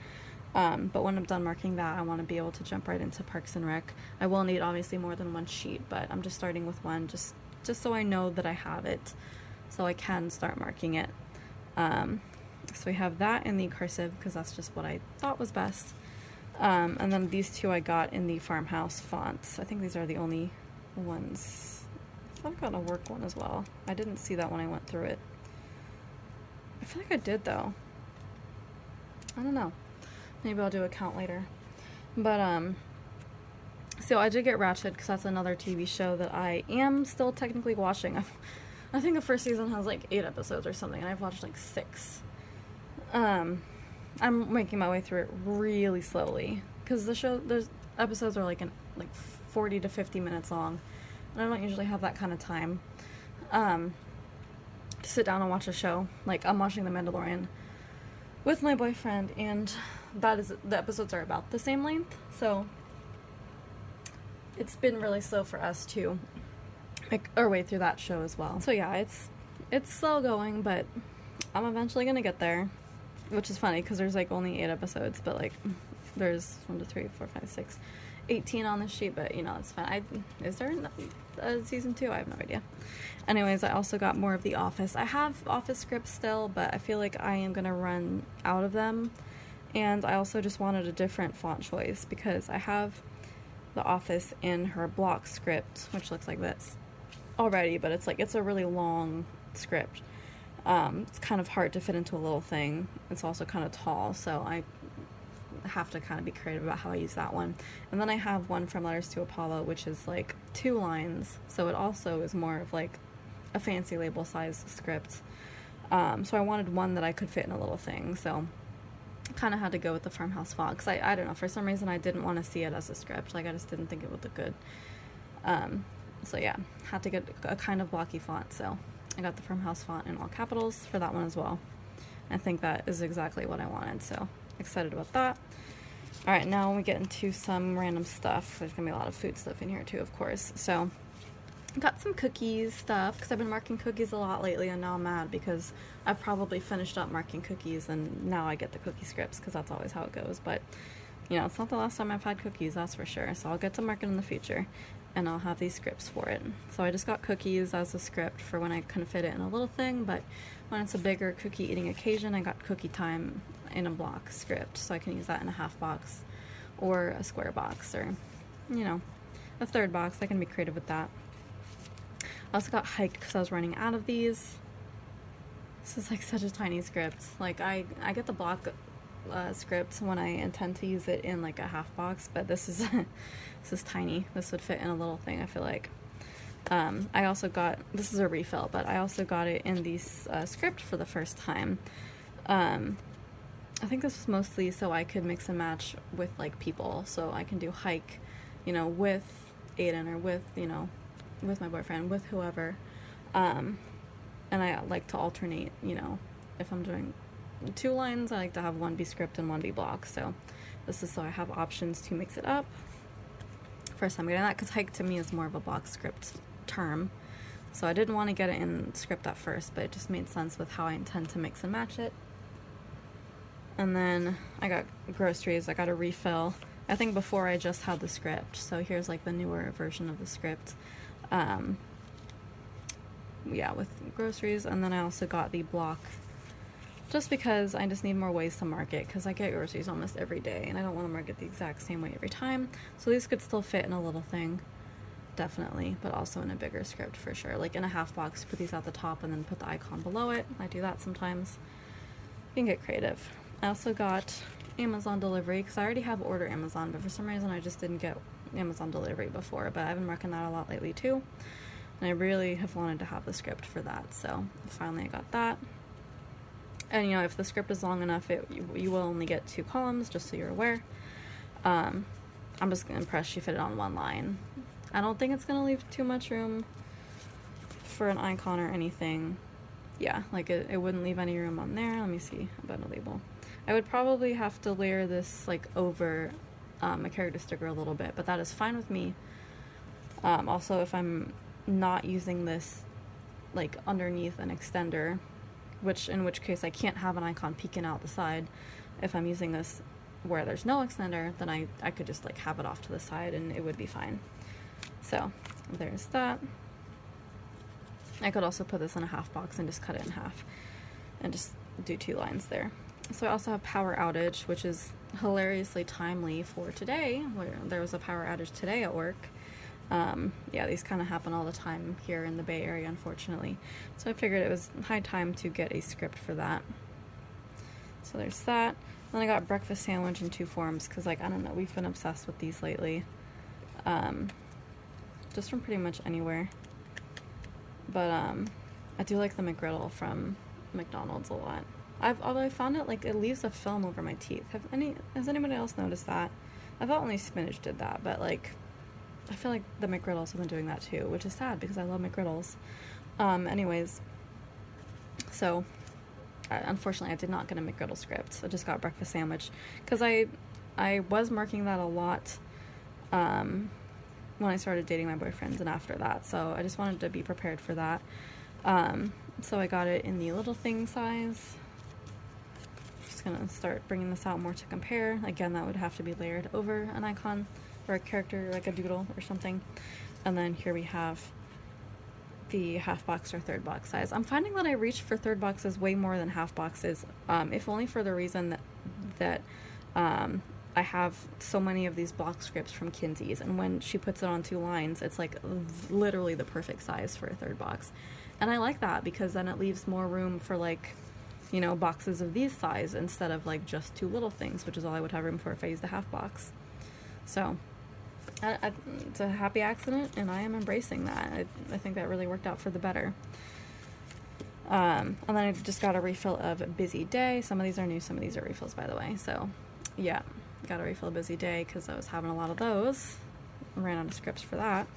But when I'm done marking that, I want to be able to jump right into Parks and Rec. I will need obviously more than one sheet, but I'm just starting with one, just so I know that I have it, so I can start marking it. So we have that in the cursive because that's just what I thought was best. And then these two I got in the farmhouse fonts. I think these are the only ones. I've got a work one as well. I didn't see that when I went through it. I feel like I did though. I don't know. Maybe I'll do a count later. But so I did get Ratched because that's another TV show that I am still technically watching. I think the first season has like 8 episodes or something, and I've watched like 6. I'm making my way through it really slowly because there's episodes are like 40 to 50 minutes long, and I don't usually have that kind of time to sit down and watch a show. Like, I'm watching The Mandalorian with my boyfriend, and the episodes are about the same length, so it's been really slow for us to make our way through that show as well. So yeah, it's slow going, but I'm eventually gonna get there, which is funny because there's like only 8 episodes, but like there's 1, 2, 3, 4, 5, 6, 18 on this sheet, but you know, it's fine. Is there a season 2? I have no idea. Anyways, I also got more of The Office. I have Office scripts still, but I feel like I am gonna run out of them, and I also just wanted a different font choice because I have The Office in her block script, which looks like this already, but it's a really long script. It's kind of hard to fit into a little thing. It's also kind of tall, so I have to kind of be creative about how I use that one. And then I have one from Letters to Apollo, which is like 2 lines, so it also is more of like a fancy label size script. So I wanted one that I could fit in a little thing, so kind of had to go with the farmhouse font because I don't know, for some reason I didn't want to see it as a script. Like, I just didn't think it would look good. So yeah, had to get a kind of blocky font, so I got the farmhouse font in all capitals for that one as well. I think that is exactly what I wanted, so excited about that. Alright, now we get into some random stuff. There's gonna be a lot of food stuff in here too, of course. So got some cookies stuff because I've been marking cookies a lot lately, and now I'm mad because I've probably finished up marking cookies and now I get the cookie scripts because that's always how it goes. But you know, it's not the last time I've had cookies, that's for sure. So I'll get to mark it in the future, and I'll have these scripts for it. So I just got cookies as a script for when I couldn't fit it in a little thing, but when it's a bigger cookie eating occasion, I got cookie time in a block script, so I can use that in a half box or a square box, or you know, a third box. I can be creative with that. I also got hiked because I was running out of these. This is like such a tiny script. Like, I get the block script when I intend to use it in like a half box, but this is this is tiny. This would fit in a little thing, I feel like. I also got, this is a refill, but I also got it in the script for the first time. I think this was mostly so I could mix and match with like people, so I can do hike, you know, with Aiden, or with, you know, with my boyfriend, with whoever. And I like to alternate, you know, if I'm doing 2 lines, I like to have one be script and one be block. So this is so I have options to mix it up. First time getting that because hike to me is more of a block script term, so I didn't want to get it in script at first, but it just made sense with how I intend to mix and match it. And then I got groceries. I got a refill. I think before I just had the script, so here's like the newer version of the script. Yeah, with groceries. And then I also got the block just because I just need more ways to mark it, because I get groceries almost every day and I don't want to mark it the exact same way every time. So these could still fit in a little thing, definitely, but also in a bigger script for sure. Like in a half box, put these at the top and then put the icon below it. I do that sometimes. You can get creative. I also got Amazon delivery, because I already have order Amazon, but for some reason I just didn't get Amazon delivery before, but I've been marking that a lot lately too, and I really have wanted to have the script for that, so finally I got that. And you know, if the script is long enough, you will only get 2 columns, just so you're aware. I'm just impressed she fit it on 1 line. I don't think it's gonna leave too much room for an icon or anything. Yeah, like it wouldn't leave any room on there. Let me see about a label. I would probably have to layer this like over a character sticker a little bit, but that is fine with me. Also, if I'm not using this like underneath an extender, in which case I can't have an icon peeking out the side. If I'm using this where there's no extender, then I could just like have it off to the side and it would be fine. So there's that. I could also put this in a half box and just cut it in half and just do 2 lines there. So I also have power outage, which is hilariously timely for today, where there was a power outage today at work. Yeah, these kind of happen all the time here in the Bay Area, unfortunately. So I figured it was high time to get a script for that. So there's that. Then I got breakfast sandwich in 2 forms, because like, I don't know, we've been obsessed with these lately. Just from pretty much anywhere. But I do like the McGriddle from McDonald's a lot. Although I found it like it leaves a film over my teeth. Has anybody else noticed that? I thought only spinach did that, but like I feel like the McGriddles have been doing that too, which is sad because I love McGriddles. Anyways, so unfortunately I did not get a McGriddle script. I just got breakfast sandwich, because I was marking that a lot when I started dating my boyfriends and after that, so I just wanted to be prepared for that. So I got it in the little thing size. Just gonna start bringing this out more to compare. Again, that would have to be layered over an icon or a character, like a doodle or something. And then here we have the half box or 3rd box size. I'm finding that I reach for 3rd boxes way more than half boxes, if only for the reason that I have so many of these block scripts from Kinzi's, and when she puts it on 2 lines, it's like literally the perfect size for a 3rd box. And I like that, because then it leaves more room for like, you know, boxes of these size instead of like just 2 little things, which is all I would have room for if I used a half box. So it's a happy accident, and I am embracing that. I think that really worked out for the better. And then I just got a refill of Busy Day. Some of these are new, some of these are refills, by the way. So yeah, got a refill of Busy Day because I was having a lot of those. I ran out of scripts for that.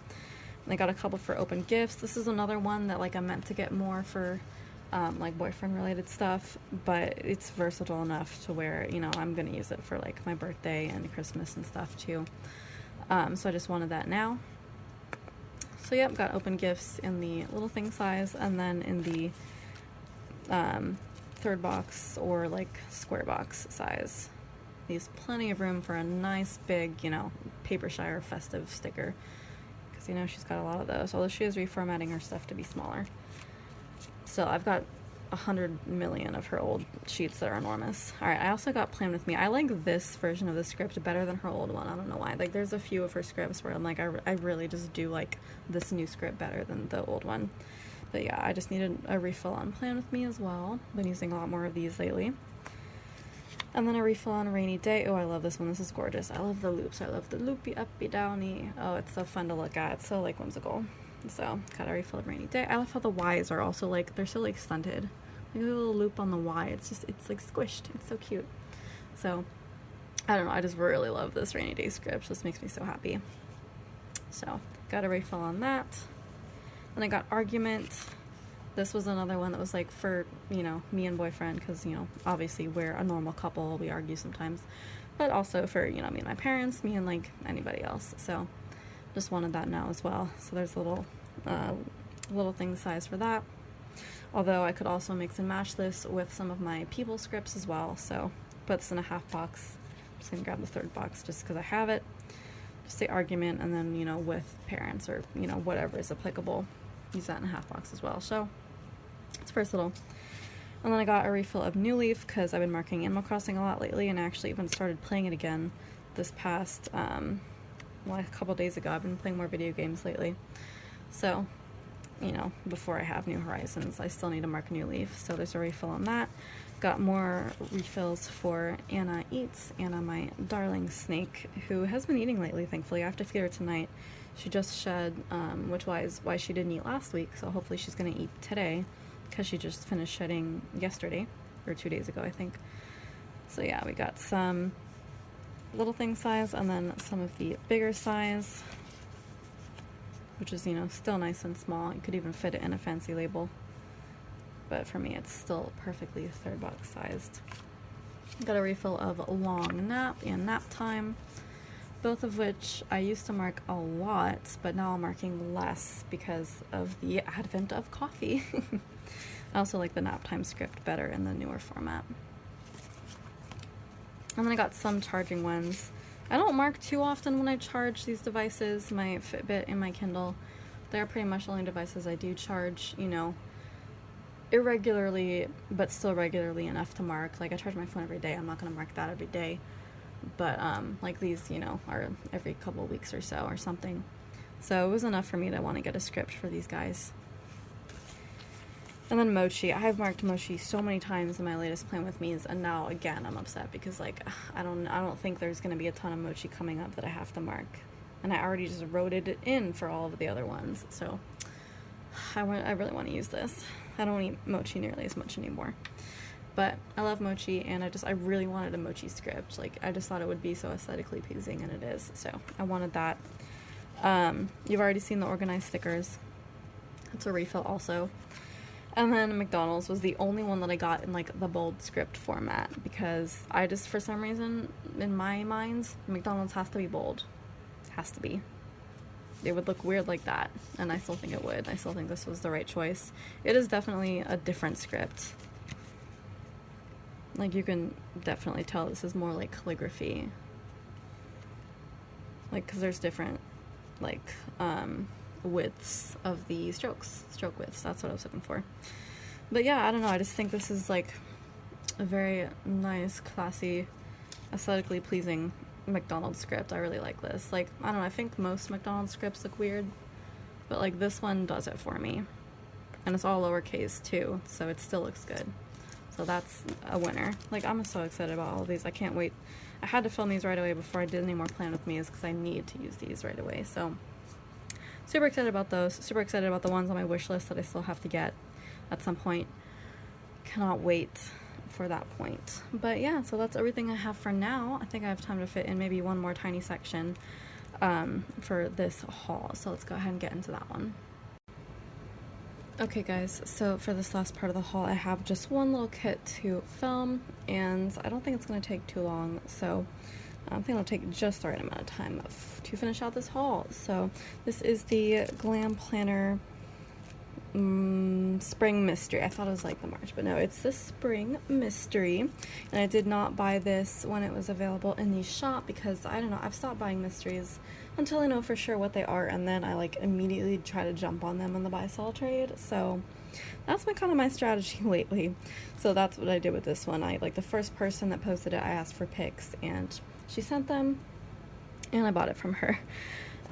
And I got a couple for open gifts. This is another one that like I meant to get more for like boyfriend related stuff, but it's versatile enough to where, you know, I'm gonna use it for like my birthday and Christmas and stuff too. So I just wanted that now. So yep, got open gifts in the little thing size, and then in the 3rd box or like square box size. Leaves plenty of room for a nice big, you know, Papershire festive sticker, because you know she's got a lot of those, although she is reformatting her stuff to be smaller. So I've got 100 million of her old sheets that are enormous. Alright, I also got Plan With Me. I like this version of the script better than her old one. I don't know why. Like, there's a few of her scripts where I'm like, I really just do like this new script better than the old one. But yeah, I just needed a refill on Plan With Me as well. Been using a lot more of these lately. And then a refill on Rainy Day. Oh, I love this one. This is gorgeous. I love the loops. I love the loopy, uppy, downy. Oh, it's so fun to look at. It's so like whimsical. So got a refill of Rainy Day. I love how the Y's are also like, they're so like stunted. Like a little loop on the Y. It's like squished. It's so cute. So I don't know. I just really love this Rainy Day script. This makes me so happy. So got a refill on that. Then I got Argument. This was another one that was like for, you know, me and boyfriend, because, you know, obviously we're a normal couple, we argue sometimes, but also for, you know, me and my parents, me and like anybody else. So just wanted that now as well. So there's a little thing size for that. Although I could also mix and match this with some of my people scripts as well. So put this in a half box. I'm just gonna grab the 3rd box just because I have it. Just the Argument, and then, you know, with parents or, you know, whatever is applicable, use that in a half box as well. So it's versatile. And then I got a refill of New Leaf because I've been marking Animal Crossing a lot lately, and I actually even started playing it again this past, well, a couple days ago. I've been playing more video games lately. So, you know, before I have New Horizons, I still need to mark New Leaf. So there's a refill on that. Got more refills for Anna Eats. Anna, my darling snake, who has been eating lately, thankfully. I have to feed her tonight. She just shed, which is why she didn't eat last week, so hopefully she's going to eat today, because she just finished shedding yesterday, or 2 days ago, I think. So yeah, we got some little thing size, and then some of the bigger size, which is, you know, still nice and small. You could even fit it in a fancy label, but for me it's still perfectly 3rd box sized. Got a refill of Long Nap and Nap Time, both of which I used to mark a lot, but now I'm marking less because of the advent of coffee. I also like the Nap Time script better in the newer format. And then I got some charging ones. I don't mark too often when I charge these devices, my Fitbit and my Kindle. They're pretty much the only devices I do charge, you know, irregularly, but still regularly enough to mark. Like, I charge my phone every day. I'm not going to mark that every day. But, like, these, you know, are every couple weeks or so or something. So it was enough for me to want to get a script for these guys. And then Mochi. I have marked Mochi so many times in my latest Plan With Me's, and now again I'm upset because, like, I don't think there's going to be a ton of Mochi coming up that I have to mark. And I already just wrote it in for all of the other ones. So I really want to use this. I don't eat Mochi nearly as much anymore. But I love Mochi, and I really wanted a Mochi script. Like, I just thought it would be so aesthetically pleasing, and it is. So I wanted that. You've already seen the organized stickers. It's a refill also. And then McDonald's was the only one that I got in, like, the bold script format, because I just, for some reason, in my mind, McDonald's has to be bold. Has to be. It would look weird like that, and I still think it would. I still think this was the right choice. It is definitely a different script. Like, you can definitely tell this is more like calligraphy. Like, because there's different, like, widths of the stroke widths. That's what I was looking for. But yeah, I don't know. I just think this is, like, a very nice, classy, aesthetically pleasing McDonald's script. I really like this. Like, I don't know. I think most McDonald's scripts look weird, but, like, this one does it for me. And it's all lowercase, too, so it still looks good. So that's a winner. Like, I'm so excited about all of these. I can't wait. I had to film these right away before I did any more Plan With Me's because I need to use these right away. So super excited about those. Super excited about the ones on my wish list that I still have to get at some point. Cannot wait for that point. But yeah, so that's everything I have for now. I think I have time to fit in maybe one more tiny section for this haul. So let's go ahead and get into that one. Okay guys, so for this last part of the haul, I have just one little kit to film, and I don't think it's going to take too long, so I think it'll take just the right amount of time to finish out this haul. So this is the Glam Planner Spring Mystery. I thought it was like the March, but no, it's the Spring Mystery, and I did not buy this when it was available in the shop because, I don't know, I've stopped buying mysteries until I know for sure what they are, and then I, like, immediately try to jump on them in the buy-sell trade. So that's kind of my strategy lately. So that's what I did with this one. Like, the first person that posted it, I asked for pics, and she sent them, and I bought it from her.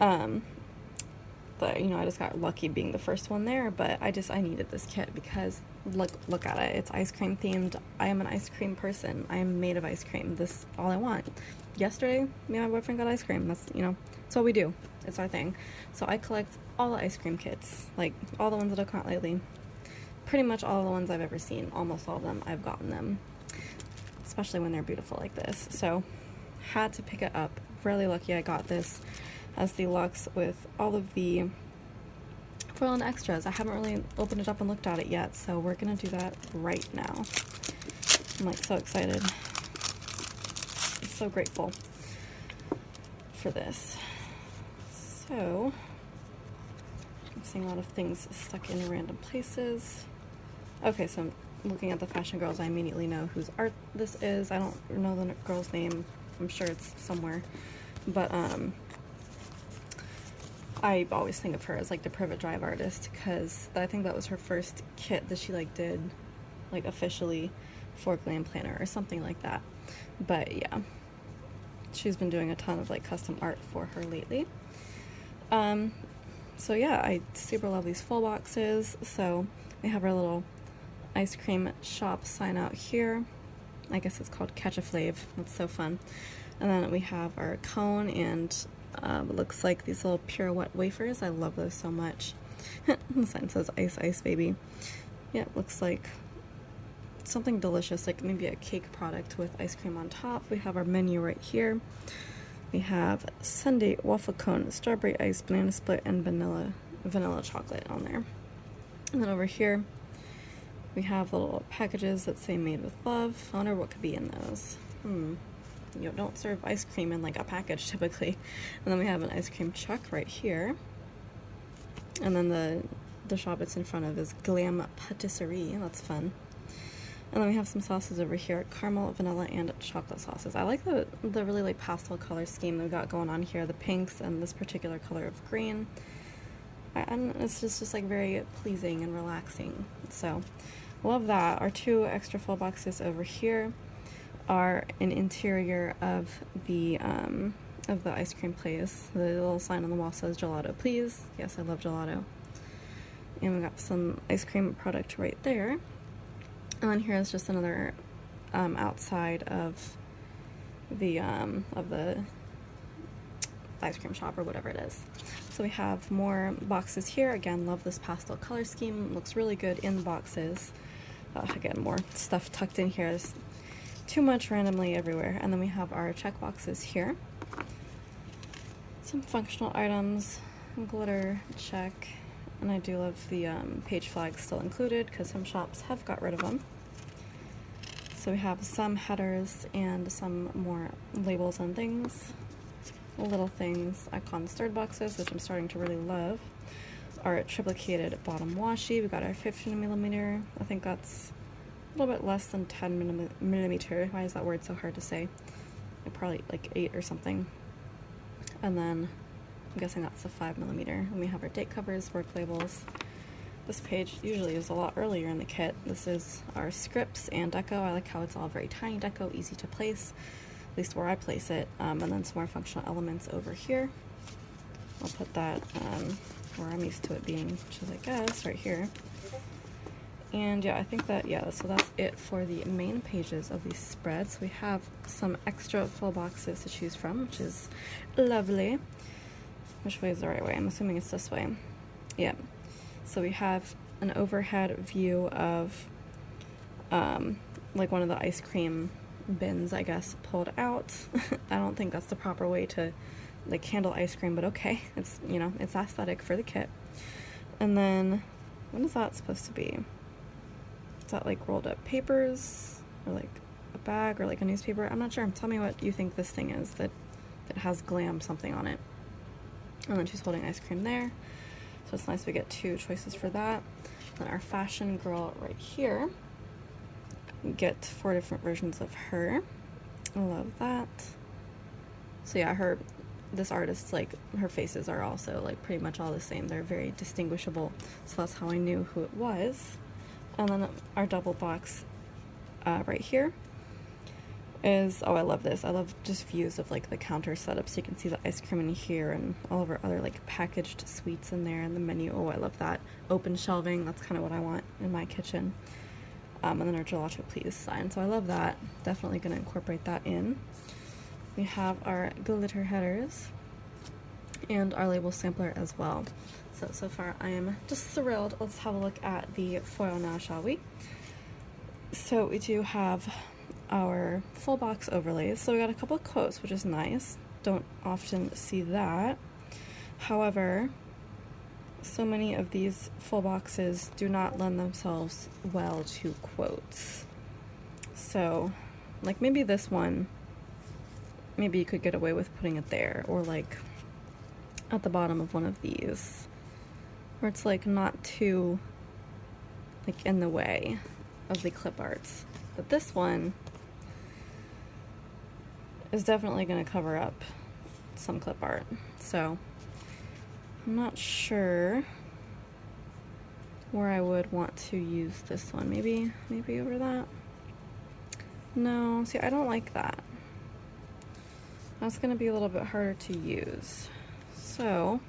But, you know, I just got lucky being the first one there, but I needed this kit because look at it. It's ice cream themed. I am an ice cream person. I am made of ice cream. This is all I want. Yesterday, me and my boyfriend got ice cream. That's, you know, that's what we do. It's our thing. So I collect all the ice cream kits, like all the ones that I've caught lately. Pretty much all the ones I've ever seen. Almost all of them, I've gotten them. Especially when they're beautiful like this. So, had to pick it up. Really lucky I got this as the luxe with all of the foil and extras. I haven't really opened it up and looked at it yet, so we're gonna do that right now. I'm, like, so excited. I'm so grateful for this. So, I'm seeing a lot of things stuck in random places. Okay, so I'm looking at the fashion girls. I immediately know whose art this is. I don't know the girl's name. I'm sure it's somewhere. But, I always think of her as, like, the Privet Drive artist, because I think that was her first kit that she, like, did like officially for Glam Planner or something like that. But yeah, she's been doing a ton of like custom art for her lately. So yeah, I super love these full boxes. So we have our little ice cream shop sign out here. I guess it's called Catch a Flave. That's so fun. And then we have our cone, and it looks like these little pirouette wafers. I love those so much. The sign says Ice Ice Baby. Yeah, it looks like something delicious, like maybe a cake product with ice cream on top. We have our menu right here. We have sundae, waffle cone, strawberry ice, banana split, and vanilla chocolate on there. And then over here, we have little packages that say made with love. I wonder what could be in those. You don't serve ice cream in like a package typically. And then we have an ice cream truck right here. And then the shop it's in front of is Glam Patisserie. That's fun. And then we have some sauces over here, caramel, vanilla, and chocolate sauces. I like the really like pastel color scheme they've got going on here, the pinks and this particular color of green. And it's just like very pleasing and relaxing. So love that. Our two extra full boxes over here are an interior of the ice cream place. The little sign on the wall says gelato please. Yes, I love gelato. And we got some ice cream product right there. And then here's just another outside of the ice cream shop or whatever it is. So we have more boxes here. Again, love this pastel color scheme. Looks really good in the boxes. Again, more stuff tucked in here. There's too much randomly everywhere. And then we have our check boxes here. Some functional items, glitter check. And I do love the page flags still included because some shops have got rid of them. So we have some headers and some more labels and things. Little things, icons, third boxes, which I'm starting to really love. Our triplicated bottom washi. We got our 15mm. I think that's a little bit less than 10mm. Why is that word so hard to say? Probably like 8 or something. And then I'm guessing that's a 5mm. And we have our date covers, work labels. This page usually is a lot earlier in the kit. This is our scripts and deco. I like how it's all very tiny deco, easy to place, at least where I place it. And then some more functional elements over here. I'll put that where I'm used to it being, which is, I guess, right here. And yeah, I think that, yeah, so that's it for the main pages of these spreads. We have some extra full boxes to choose from, which is lovely. Which way is the right way? I'm assuming it's this way. Yeah. So we have an overhead view of like one of the ice cream bins, I guess, pulled out. I don't think that's the proper way to like handle ice cream, but okay. It's, you know, it's aesthetic for the kit. And then what is that supposed to be? Is that like rolled up papers or like a bag or like a newspaper? I'm not sure. Tell me what you think this thing is that has glam something on it. And then she's holding ice cream there. So it's nice we get 2 choices for that. Then our fashion girl right here. We get 4 different versions of her. I love that. So yeah, this artist, like, her faces are also like pretty much all the same. They're very distinguishable. So that's how I knew who it was. And then our double box right here is, oh, I love this. I love just views of like the counter setup, so you can see the ice cream in here and all of our other like packaged sweets in there, and the menu. Oh, I love that. Open shelving, that's kind of what I want in my kitchen. And then our gelato please sign. So I love that. Definitely gonna incorporate that in. We have our glitter headers and our label sampler as well. So far I am just thrilled. Let's have a look at the foil now, shall we? So we do have our full box overlays. So we got a couple of quotes, which is nice. Don't often see that. However, so many of these full boxes do not lend themselves well to quotes. So, like maybe this one, maybe you could get away with putting it there, or like at the bottom of one of these, where it's like not too like in the way of the clip arts. But this one is definitely going to cover up some clip art. So I'm not sure where I would want to use this one. Maybe over that. No, see, I don't like that. That's gonna be a little bit harder to use. So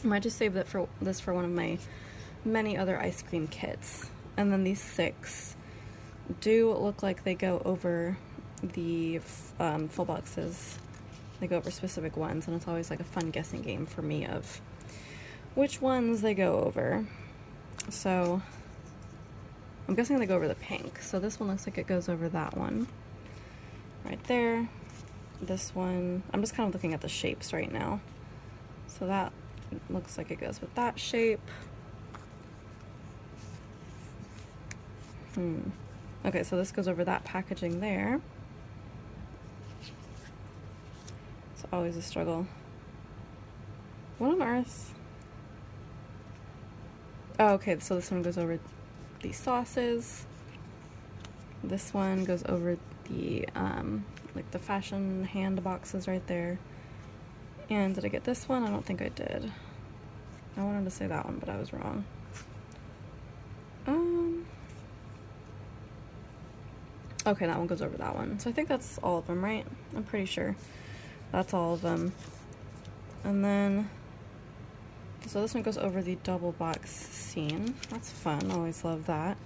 I might just save that for one of my many other ice cream kits. And then these 6 do look like they go over the full boxes. They go over specific ones, and it's always like a fun guessing game for me of which ones they go over. So I'm guessing they go over the pink. So this one looks like it goes over that one right there. This one, I'm just kind of looking at the shapes right now. So that looks like it goes with that shape. Okay, so this goes over that packaging there. It's always a struggle. What on earth? Oh, okay, so this one goes over the sauces. This one goes over the, like the fashion hand boxes right there. And did I get this one? I don't think I did. I wanted to say that one, but I was wrong. Okay, that one goes over that one. So I think that's all of them, right? I'm pretty sure that's all of them. And then, so this one goes over the double box scene. That's fun. Always love that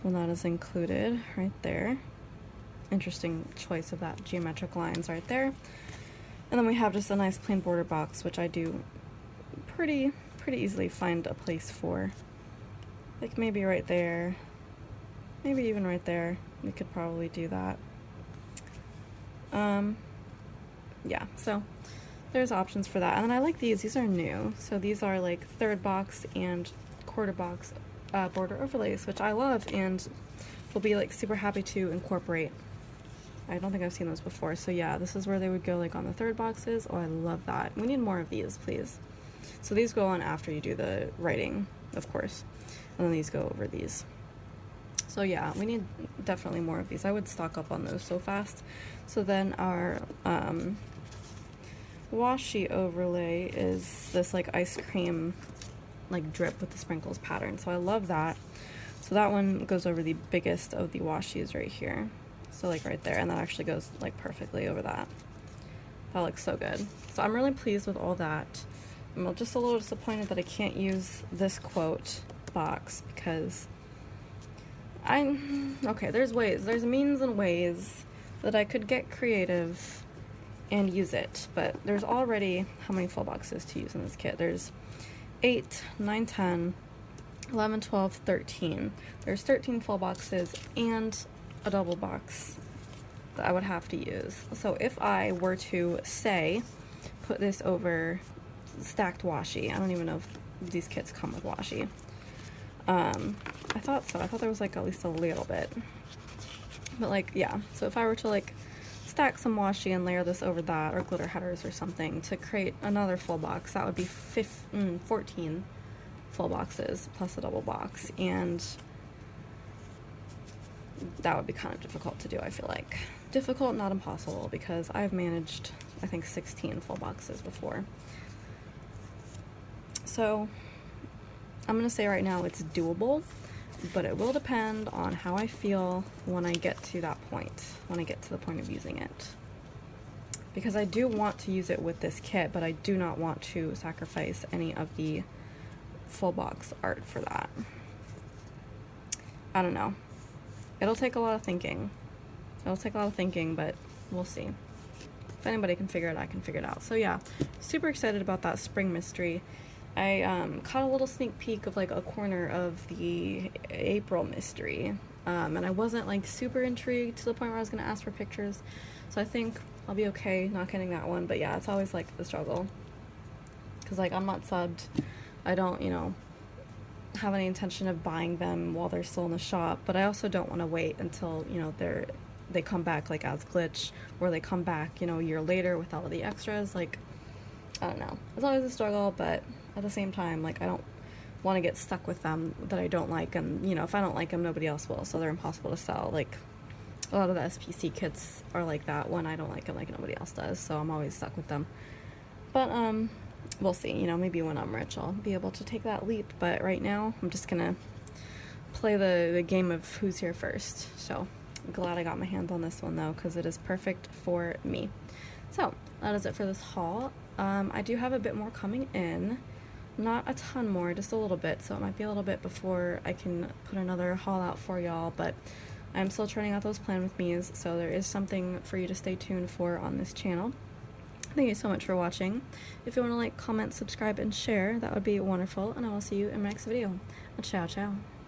when that is included right there. Interesting choice of that geometric lines right there. And then we have just a nice plain border box, which I do pretty easily find a place for. Like maybe right there, maybe even right there. We could probably do that. Yeah, so there's options for that. And then I like these are new. So these are like 3rd box and quarter box border overlays, which I love and will be like super happy to incorporate. I don't think I've seen those before. So yeah, this is where they would go like on the 3rd boxes. Oh, I love that. We need more of these, please. So these go on after you do the writing, of course. And then these go over these. So yeah, we need definitely more of these. I would stock up on those so fast. So then our washi overlay is this like ice cream like drip with the sprinkles pattern. So I love that. So that one goes over the biggest of the washi's right here. So like right there, and that actually goes like perfectly over that. That looks so good. So I'm really pleased with all that. I'm just a little disappointed that I can't use this quote box because okay, there's means and ways that I could get creative and use it, but there's already how many full boxes to use in this kit? There's 8, 9, 10, 11, 12, 13. There's 13 full boxes and a double box that I would have to use. So if I were to say put this over stacked washi, I don't even know if these kits come with washi. I thought so. I thought there was like at least a little bit. But like, yeah. So if I were to like stack some washi and layer this over that, or glitter headers or something to create another full box, that would be 14 full boxes plus a double box. And that would be kind of difficult to do, I feel like. Difficult, not impossible, because I've managed, I think, 16 full boxes before. So I'm going to say right now it's doable, but it will depend on how I feel when I get to that point, when I get to the point of using it. Because I do want to use it with this kit, but I do not want to sacrifice any of the full box art for that. I don't know. It'll take a lot of thinking. But we'll see. If anybody can figure it out, I can figure it out. So yeah, super excited about that spring mystery. I caught a little sneak peek of like a corner of the April mystery, and I wasn't like super intrigued to the point where I was going to ask for pictures, so I think I'll be okay not getting that one. But yeah, it's always like the struggle, because like I'm not subbed, I don't, you know, have any intention of buying them while they're still in the shop, but I also don't want to wait until, you know, they come back like as glitch, or they come back, you know, a year later with all of the extras. Like, I don't know, it's always a struggle, but at the same time, like, I don't want to get stuck with them that I don't like, and, you know, if I don't like them, nobody else will, so they're impossible to sell. Like, a lot of the SPC kits are like that when I don't like them, like nobody else does, so I'm always stuck with them. But, we'll see, you know, maybe when I'm rich I'll be able to take that leap, but right now I'm just gonna play the game of who's here first. So I'm glad I got my hands on this one though, because it is perfect for me. So that is it for this haul. I do have a bit more coming in, not a ton more, just a little bit, so it might be a little bit before I can put another haul out for y'all, but I'm still trying out those plan with me's, so there is something for you to stay tuned for on this channel. Thank you so much for watching. If you want to like, comment, subscribe, and share, that would be wonderful, and I will see you in my next video. Ciao, ciao.